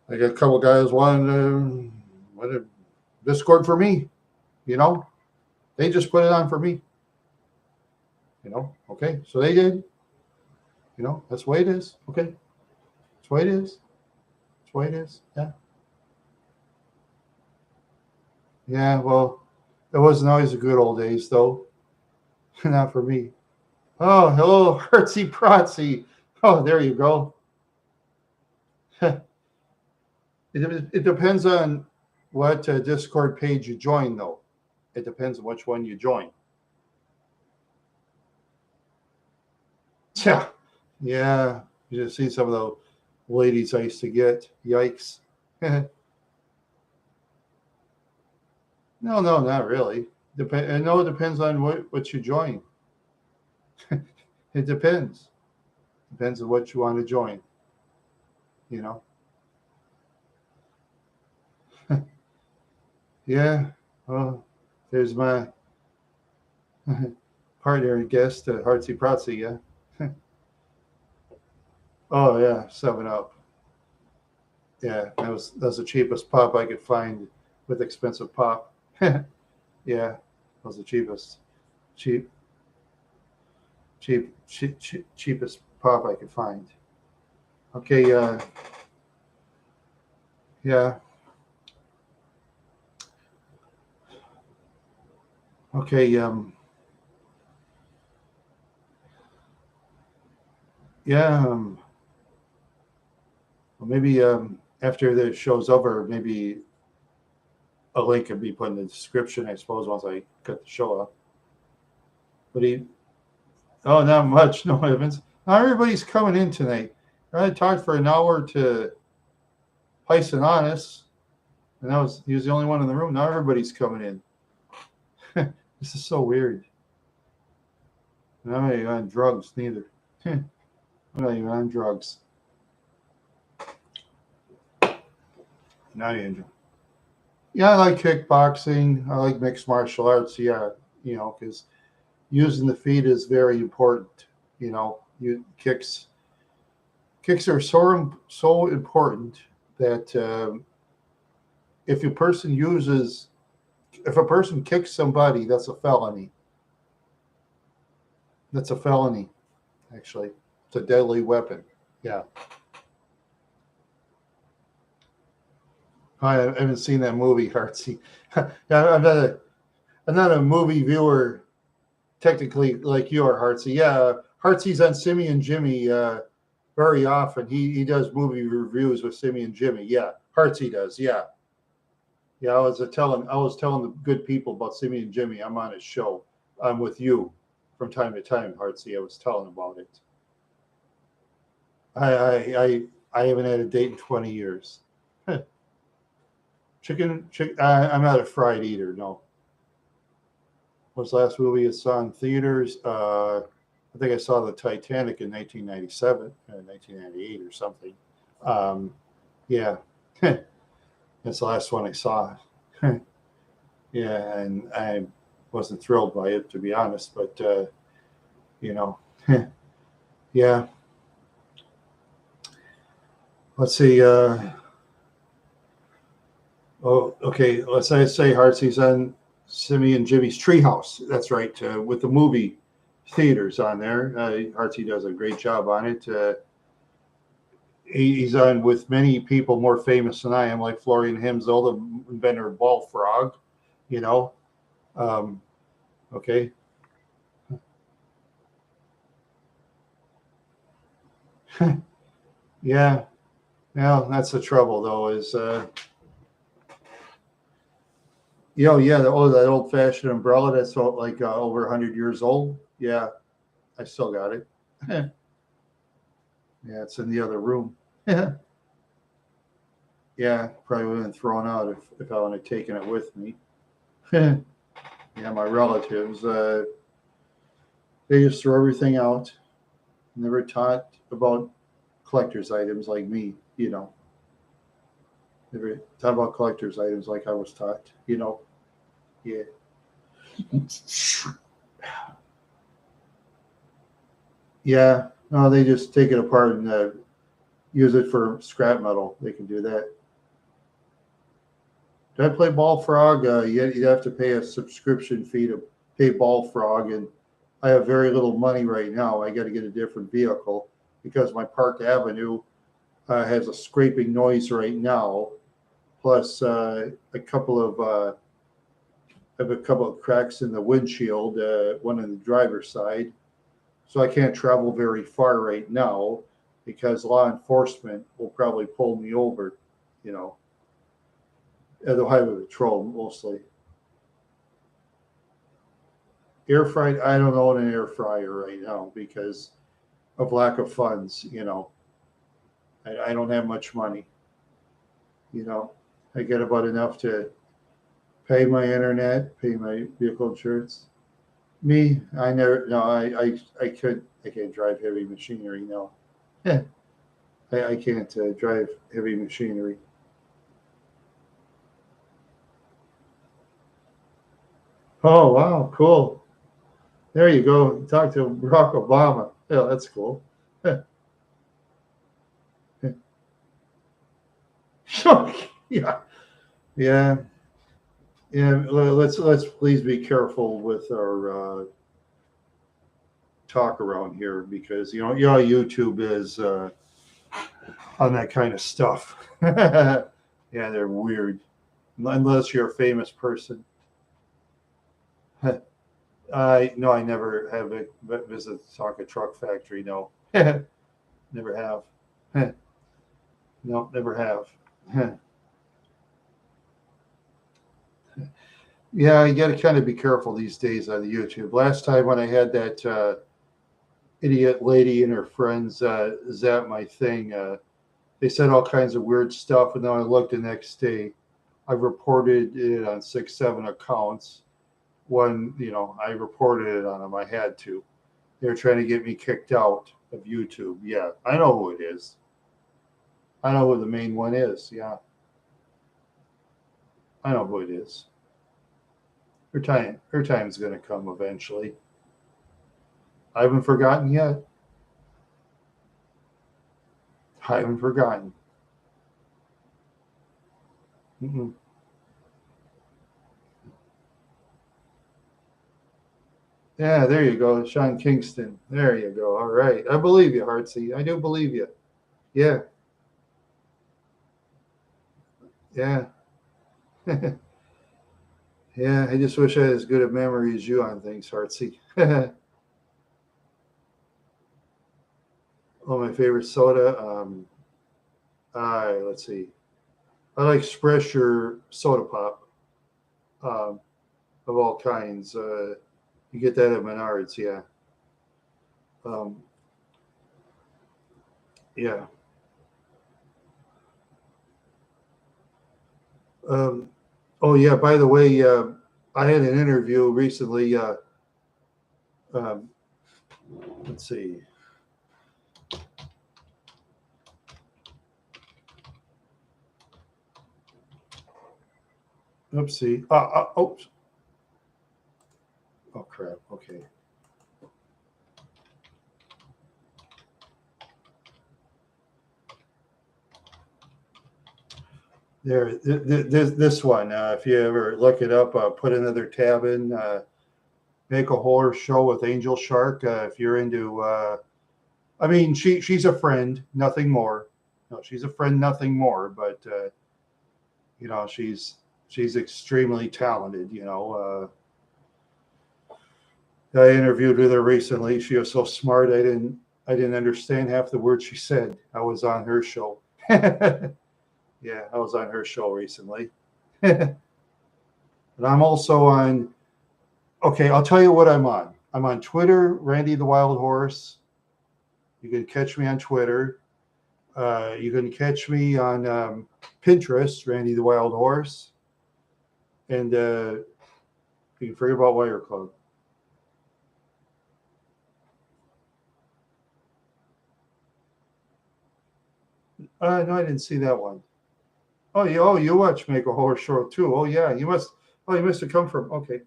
I got a couple guys wanted Discord for me. They just put it on for me. Okay, so they did. That's the way it is. Okay, that's the way it is. That's the way it is. Yeah. Yeah. Well, it wasn't always the good old days, though. Not for me. Oh, hello, Hertzy Protzy. Oh, there you go. It depends on what Discord page you join, though. It depends on which one you join. Yeah. Yeah. You just see some of the ladies I used to get. Yikes. No, not really. No, it depends on what you join. It depends. Depends on what you want to join. Yeah. Well, there's my partner and guest, Hartsy Protsy. Yeah. Oh yeah, 7-Up. Yeah, that's the cheapest pop I could find with expensive pop. Yeah, that was the cheapest. Cheapest pop I could find. Okay, yeah. Okay, yeah, well, maybe after the show's over, maybe a link can be put in the description, I suppose, once I cut the show up. But oh, not much. No, Evans. Not everybody's coming in tonight. I talked for an hour to Pyson Honest, and he was the only one in the room. Now everybody's coming in. This is so weird. And I'm not even on drugs, neither. I'm not even on drugs. Not even. Yeah, I like kickboxing. I like mixed martial arts. Yeah, because using the feet is very important. Kicks are so important that if a person kicks somebody, that's a felony. That's a felony, actually. It's a deadly weapon. Yeah. I haven't seen that movie, Heartsy. Yeah, I'm not a movie viewer technically like you are, Heartsy. Yeah, Heartsy's on Simmy and Jimmy very often. He does movie reviews with Simmy and Jimmy. Yeah, Heartsy does. Yeah. Yeah, I was telling the good people about Simmy and Jimmy. I'm on his show. I'm with you from time to time, Heartsy. I was telling about it. I haven't had a date in 20 years. Chicken. I'm not a fried eater. No. What's the last movie I saw in theaters? I think I saw the Titanic in 1997, 1998 or something. Yeah. That's the last one I saw. Yeah, and I wasn't thrilled by it, to be honest, but yeah. Let's see. Okay. Let's say Heartsy's on Simmy and Jimmy's Treehouse. That's right, with the movie theaters on there. Heartsy does a great job on it. He's on with many people more famous than I am, like Florian Hemsel, the inventor of Ball Frog. Okay. Yeah. Well, that's the trouble, though, is yeah, that old-fashioned umbrella that's like over 100 years old. Yeah, I still got it. Yeah, it's in the other room. Yeah, probably would have been thrown out if I would have taken it with me. Yeah, my relatives, they just throw everything out. Never taught about collector's items like me, Never taught about collector's items like I was taught, Yeah. Yeah. No, they just take it apart and use it for scrap metal. They can do that. Did I play Ball Frog? You'd have to pay a subscription fee to pay Ball Frog, and I have very little money right now. I got to get a different vehicle because my Park Avenue has a scraping noise right now, plus a couple of cracks in the windshield, one on the driver's side. So I can't travel very far right now because law enforcement will probably pull me over, the highway patrol mostly. Air fried, I don't own an air fryer right now because of lack of funds, I don't have much money, I get about enough to pay my internet, pay my vehicle insurance. Me, I never, no, I can't drive heavy machinery, no. Yeah, I can't drive heavy machinery. Oh, wow, cool. There you go. Talk to Barack Obama. Yeah, that's cool. Yeah, yeah, yeah. Let's please be careful with our talk around here because YouTube is on that kind of stuff. Yeah, they're weird unless you're a famous person. No, I never have visit Tonka Truck Factory. No, never have. No, never have. Yeah, you got to kind of be careful these days on the YouTube. Last time when I had that idiot lady and her friends zap my thing, they said all kinds of weird stuff, and then I looked the next day. I reported it on 6, 7 accounts. One, I reported it on them. I had to. They were trying to get me kicked out of YouTube. Yeah, I know who it is. I know who the main one is. Yeah, I know who it is. Her time's gonna come eventually. I haven't forgotten yet. I haven't forgotten. Mm-mm. Yeah, there you go, Sean Kingston. There you go. All right, I believe you, Heartsy. I do believe you. Yeah, yeah, yeah. I just wish I had as good a memory as you on things, Heartsy. Oh, my favorite soda. Let's see. I like Spresher soda pop of all kinds. You get that at Menards, yeah. Um, yeah. Um, oh, yeah. By the way, I had an interview recently. Um, let's see. Oopsie. Oops. Oh, crap. Okay. There, this one. If you ever look it up, put another tab in. Make a horror show with Angel Shark. If you're into, I mean, she's a friend, nothing more. No, she's a friend, nothing more. But she's extremely talented. I interviewed with her recently. She was so smart. I didn't understand half the words she said. I was on her show. Yeah, I was on her show recently. And I'm also on. Okay, I'll tell you what I'm on. I'm on Twitter, Randy the Wild Horse. You can catch me on Twitter. You can catch me on Pinterest, Randy the Wild Horse. And you can forget about Wire Club. No, I didn't see that one. You watch Make a Horror Show too. Oh yeah, you must. Oh, you must have come from. Okay,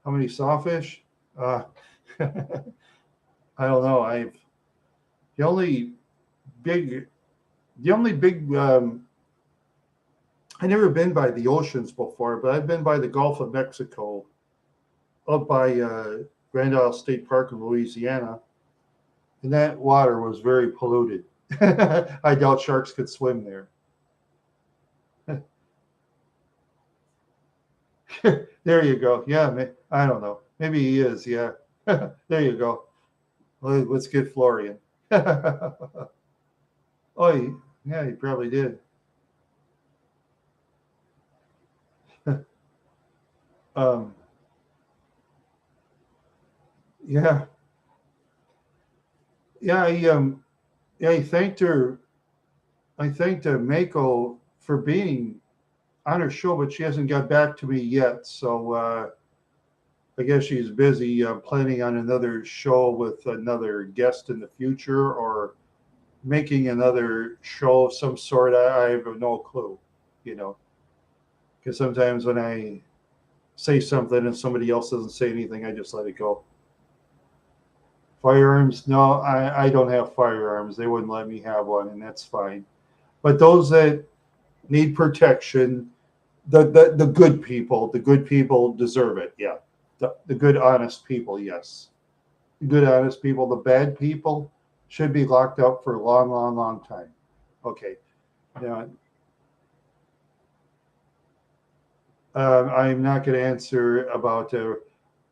how many sawfish? Uh, I don't know. The only big, the only big. I never been by the oceans before, but I've been by the Gulf of Mexico, up by Grand Isle State Park in Louisiana, and that water was very polluted. I doubt sharks could swim there. There you go. Yeah, I don't know. Maybe he is. Yeah. There you go. Let's get Florian. Oh, yeah, he probably did. um, yeah, yeah. Yeah, I thanked her. I thanked Mako for being on her show, but she hasn't got back to me yet. So I guess she's busy planning on another show with another guest in the future, or making another show of some sort. I have no clue, you know, because sometimes when I say something and somebody else doesn't say anything, I just let it go. Firearms? No, I don't have firearms. They wouldn't let me have one, and that's fine. But those that need protection, the good people deserve it. Yeah, the good, honest people, yes. The good, honest people. The bad people should be locked up for a long, long, long time. Okay. Now, I'm not going to answer about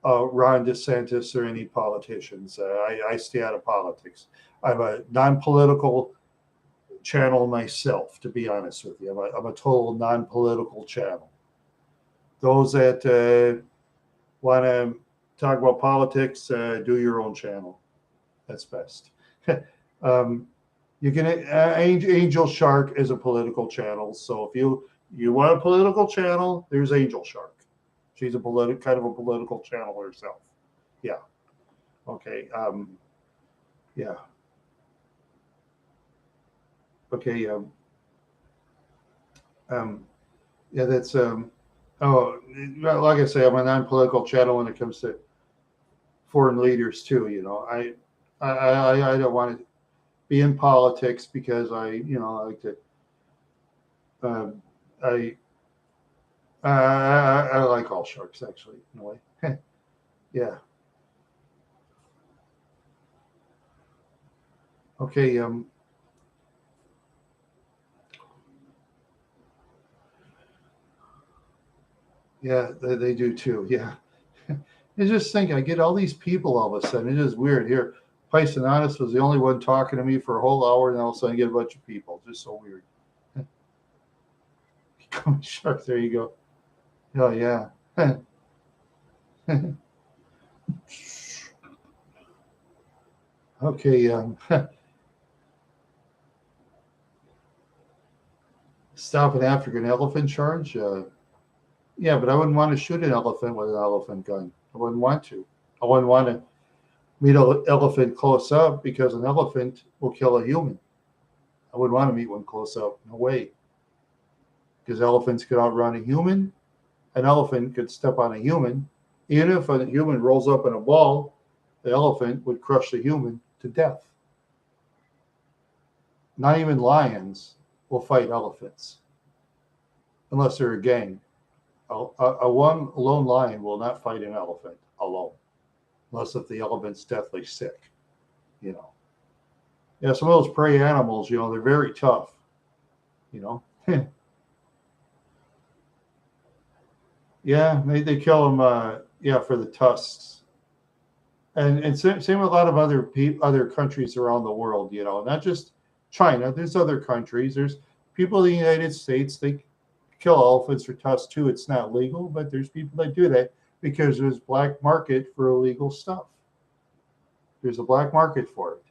Ron DeSantis or any politicians. I stay out of politics. I'm a non-political channel myself, to be honest with you. I'm a total non-political channel. Those that want to talk about politics, do your own channel. That's best. You can Angel Shark is a political channel. So if you want a political channel, there's Angel Shark. She's a kind of a political channel herself. Yeah. Okay. Yeah. Okay. Yeah. That's Oh, like I say, I'm a non-political channel when it comes to foreign leaders too. I don't want to be in politics because I like to. Um, I, I like all sharks actually in a way. Yeah. Okay. Yeah, they do too. Yeah. I just think I get all these people all of a sudden. It's just weird. Here, Pisananis was the only one talking to me for a whole hour, and all of a sudden I get a bunch of people. Just so weird. Become shark. There you go. Oh yeah. Okay. Stop an African elephant charge. Yeah, but I wouldn't want to shoot an elephant with an elephant gun. I wouldn't want to. I wouldn't want to meet an elephant close up because an elephant will kill a human. I wouldn't want to meet one close up. No way. Because elephants could outrun a human. An elephant could step on a human. Even if a human rolls up in a ball, the elephant would crush the human to death. Not even lions will fight elephants unless they're a gang. A one lone lion will not fight an elephant alone, unless if the elephant's deathly sick. You know. Yeah, some of those prey animals, they're very tough. You know. Yeah, they kill them. Yeah, for the tusks. And same with a lot of other countries around the world. Not just China. There's other countries. There's people in the United States. They kill elephants for tusks too. It's not legal, but there's people that do that because there's black market for illegal stuff. There's a black market for it.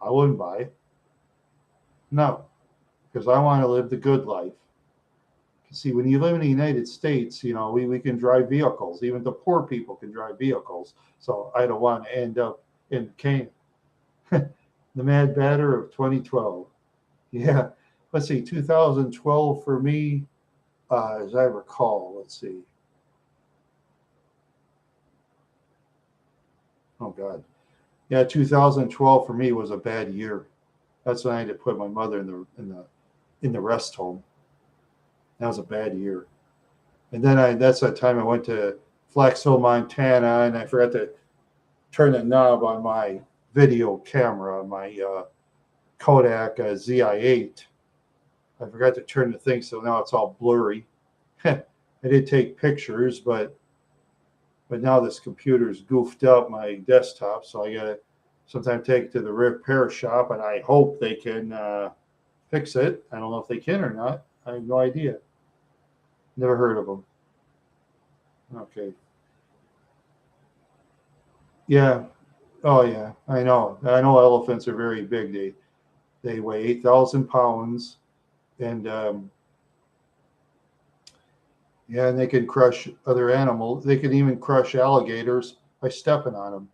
I wouldn't buy it. No, because I want to live the good life. See, when you live in the United States, we can drive vehicles. Even the poor people can drive vehicles. So I don't want to end up in Canaan. The Mad Batter of 2012. Yeah. Let's see, 2012 for me, as I recall. Let's see. Oh, God. Yeah, 2012 for me was a bad year. That's when I had to put my mother in the rest home. That was a bad year. And then that's that time I went to Flexville, Montana, and I forgot to turn the knob on my video camera, my Kodak ZI-8. I forgot to turn the thing, so now it's all blurry. I did take pictures, but now this computer's goofed up, my desktop, so I got to sometimes take it to the repair shop, and I hope they can fix it. I don't know if they can or not. I have no idea. Never heard of them. Okay. Yeah. Oh, yeah. I know. Elephants are very big. They weigh 8,000 pounds, and yeah, and they can crush other animals. They can even crush alligators by stepping on them.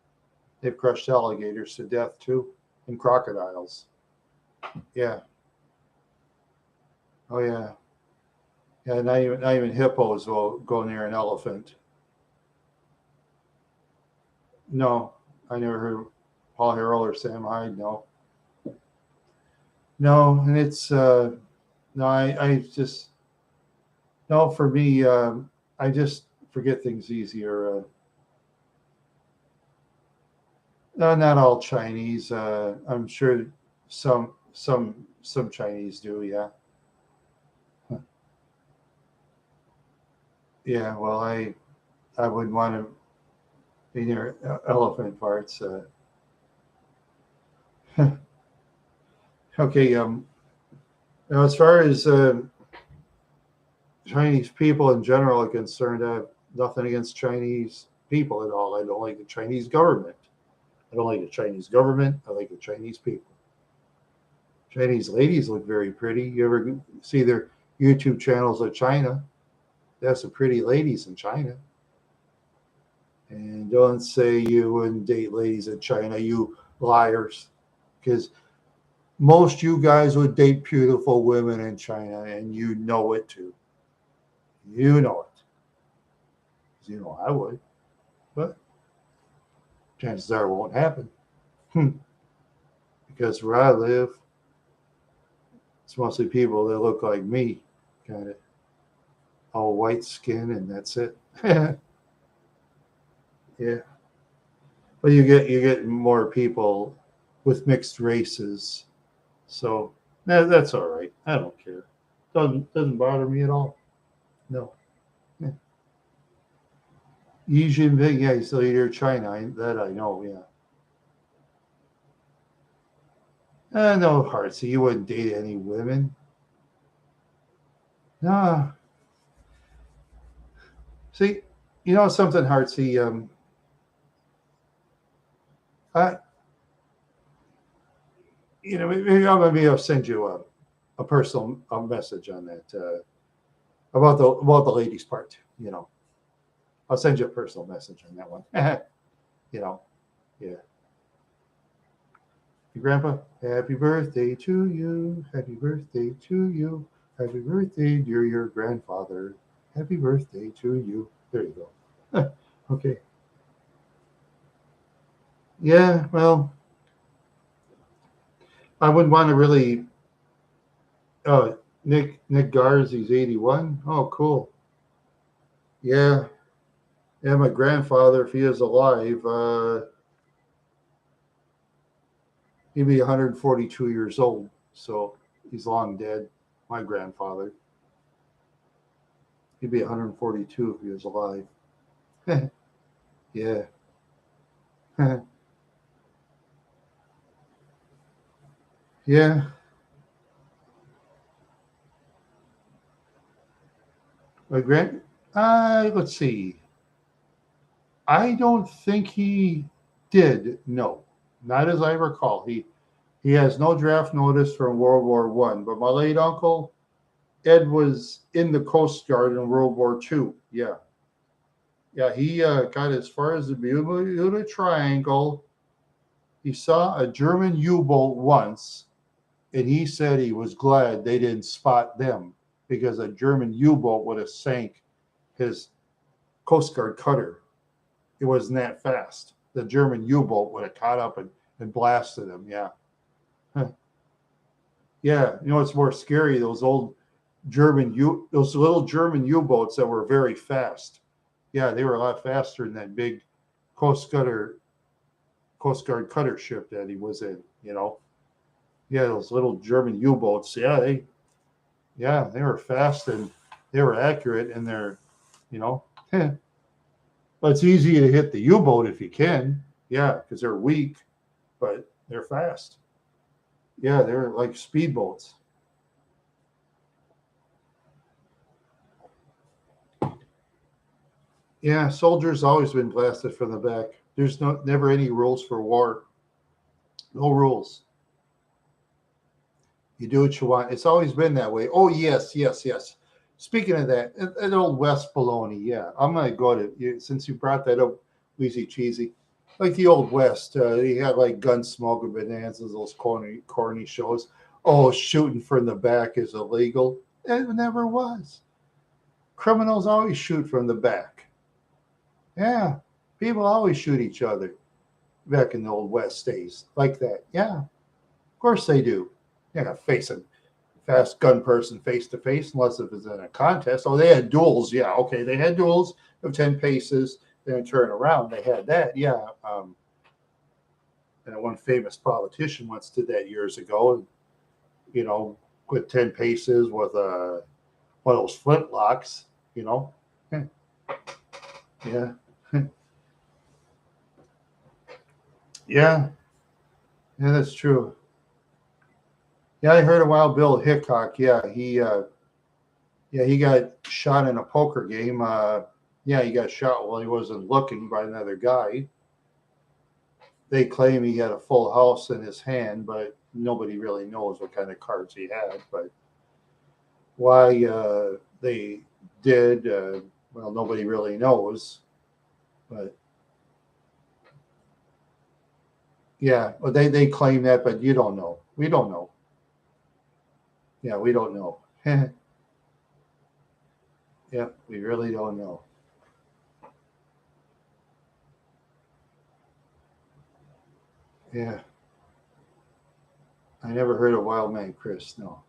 They've crushed alligators to death too, and crocodiles. Yeah. Oh, yeah. Yeah, not even hippos will go near an elephant. No, I never heard Paul Harrell or Sam Hyde. No, and it's no. I just no. For me, I just forget things easier. No, not all Chinese. I'm sure some Chinese do. Yeah. Yeah. Well, I wouldn't want to be near elephant parts. Okay. Now, as far as Chinese people in general are concerned, I have nothing against Chinese people at all. I don't like the Chinese government. I don't like the Chinese government. I like the Chinese people. Chinese ladies look very pretty. You ever see their YouTube channels of China? They have some pretty ladies in China. And don't say you wouldn't date ladies in China, you liars. Because most you guys would date beautiful women in China, and you know it too. You know it. You know I would. But chances are it won't happen. Because where I live, it's mostly people that look like me, kind of all white skin, and that's it. Yeah, but you get more people with mixed races, so that's all right. I don't care. Doesn't bother me at all. No. Yeah. Xi Jinping, yeah, he's the leader of China. That I know. Yeah. No, Heartsy, you wouldn't date any women. No. See, you know something, Heartsy. I, maybe I'll send you a personal message on that about the ladies part. I'll send you a personal message on that one. you know, yeah. Hey, Grandpa, happy birthday to you. Happy birthday to you. Happy birthday, dear your grandfather. Happy birthday to you. There you go. Okay. Yeah, well, I wouldn't want to really. Oh, Nick Garzi's 81. Oh, cool. Yeah, yeah. My grandfather, if he is alive, he'd be 142 years old. So he's long dead. My grandfather, he'd be 142 if he was alive. Yeah. Yeah. My grand. Let's see. I don't think he did. No, not as I recall. He has no draft notice from World War One. But my late uncle Ed was in the Coast Guard in World War Two. Yeah, yeah. He got as far as the Bermuda Triangle. He saw a German U-boat once, and he said he was glad they didn't spot them because a German U-boat would have sank his Coast Guard cutter. It wasn't that fast. The German U-boat would have caught up and blasted him. Yeah. Yeah. You know what's more scary? Those little German U-boats that were very fast. Yeah, they were a lot faster than that big Coast Coast Guard cutter ship that he was in. Yeah, those little German U-boats. Yeah, they were fast and they were accurate and they're, you know, but it's easy to hit the U-boat if you can. Yeah, because they're weak, but they're fast. Yeah, they're like speedboats. Yeah, soldiers always been blasted from the back. There's never any rules for war. No rules. You do what you want. It's always been that way. Oh yes, yes, yes. Speaking of that, an old West baloney. Yeah, I'm gonna go to you since you brought that up, Wheezy Cheesy. Like the old West, he had like Gunsmoke and Bonanzas, those corny shows. Oh, shooting from the back is illegal. It never was. Criminals always shoot from the back. Yeah, people always shoot each other back in the old West days like that. Yeah, of course they do. You're not facing fast gun person face to face unless if it's in a contest. Oh, they had duels. Yeah, okay, they had duels of 10 paces. Then turn around. They had that. Yeah. And one famous politician once did that years ago. You know, with 10 paces with one of those flintlocks. You know. Yeah. Yeah. Yeah, that's true. Yeah, I heard a Wild Bill Hickok. Yeah, he got shot in a poker game. Yeah, he got shot while he wasn't looking by another guy. They claim he had a full house in his hand, but nobody really knows what kind of cards he had. But why they did, well, nobody really knows. But yeah, well, they claim that, but you don't know. We don't know. Yeah, we don't know. Yeah, we really don't know. Yeah, I never heard of Wild Man Chris. No.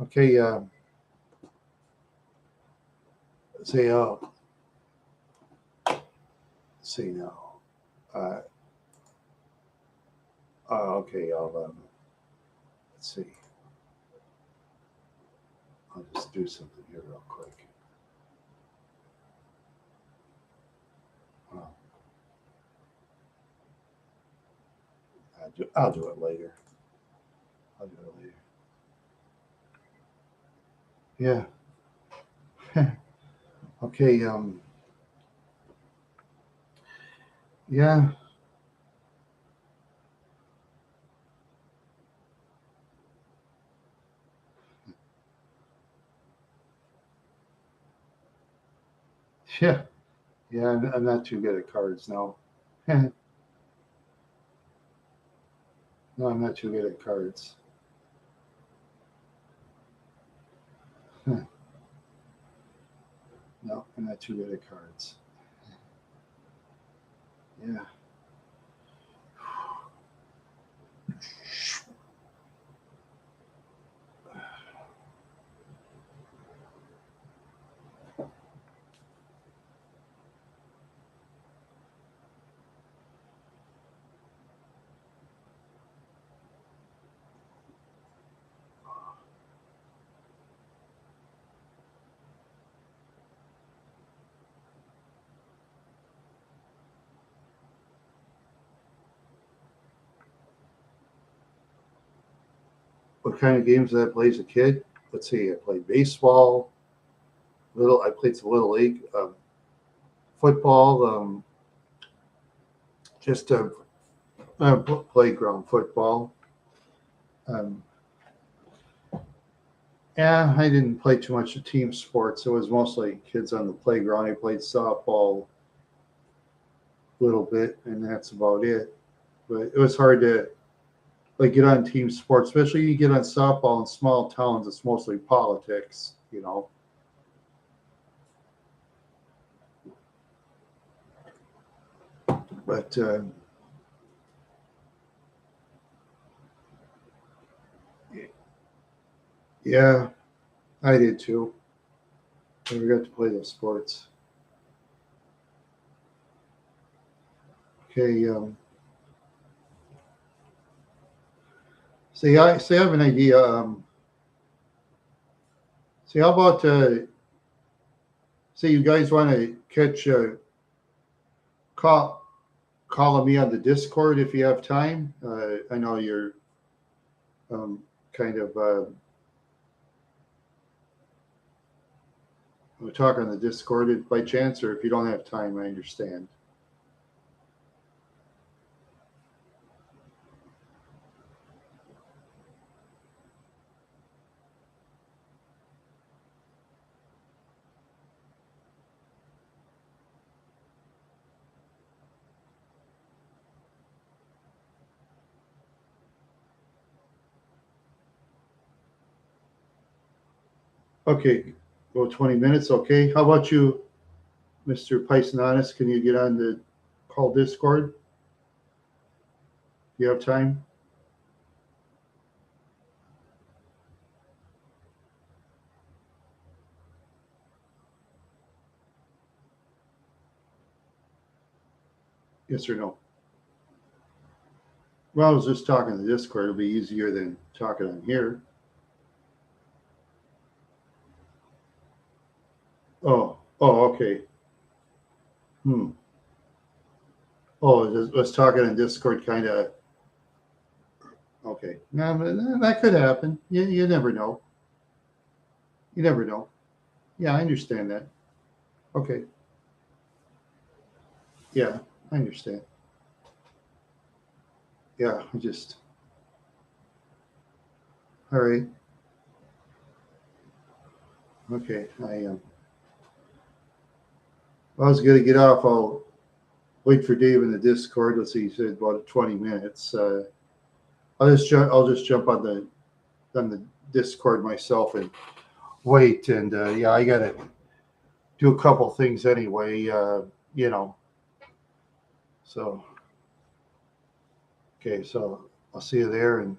Okay. Say, see now. Uh, okay. Let's see. I'll just do something here real quick. Uh, I'll do it later. I'll do it later. Yeah. Okay. Yeah. Yeah. Yeah. I'm not too good at cards now. No, I'm not too good at cards. No, I'm not too good at cards. Yeah. What kind of games did I play as a kid? Let's see. I played baseball. Little. I played some little league football. Just playground football. Um, yeah, I didn't play too much of team sports. It was mostly kids on the playground. I played softball a little bit, and that's about it. But it was hard to like get on team sports, especially you get on softball in small towns. It's mostly politics, you know. But yeah, I did too. Never got to play those sports. Okay, I have an idea. See, how about say you guys want to catch call calling me on the Discord if you have time. I know you're um, kind of we talk on the Discord by chance, or if you don't have time, I understand. Okay, well, 20 minutes. Okay, how about you, Mr. Paisonanis? Can you get on the call Discord? You have time? Yes or no? Well, I was just talking to Discord. It'll be easier than talking on here. Oh, okay. Hmm. Oh, was talking in Discord kind of. Okay. Yeah, but that could happen. You never know. You never know. Yeah, I understand that. Okay. Yeah, I understand. Yeah, I just. All right. Okay. I was going to get off. I'll wait for Dave in the Discord. Let's see. He said about 20 minutes. I'll just jump on the Discord myself and wait. And yeah, I got to do a couple things anyway. You know. So okay. So I'll see you there and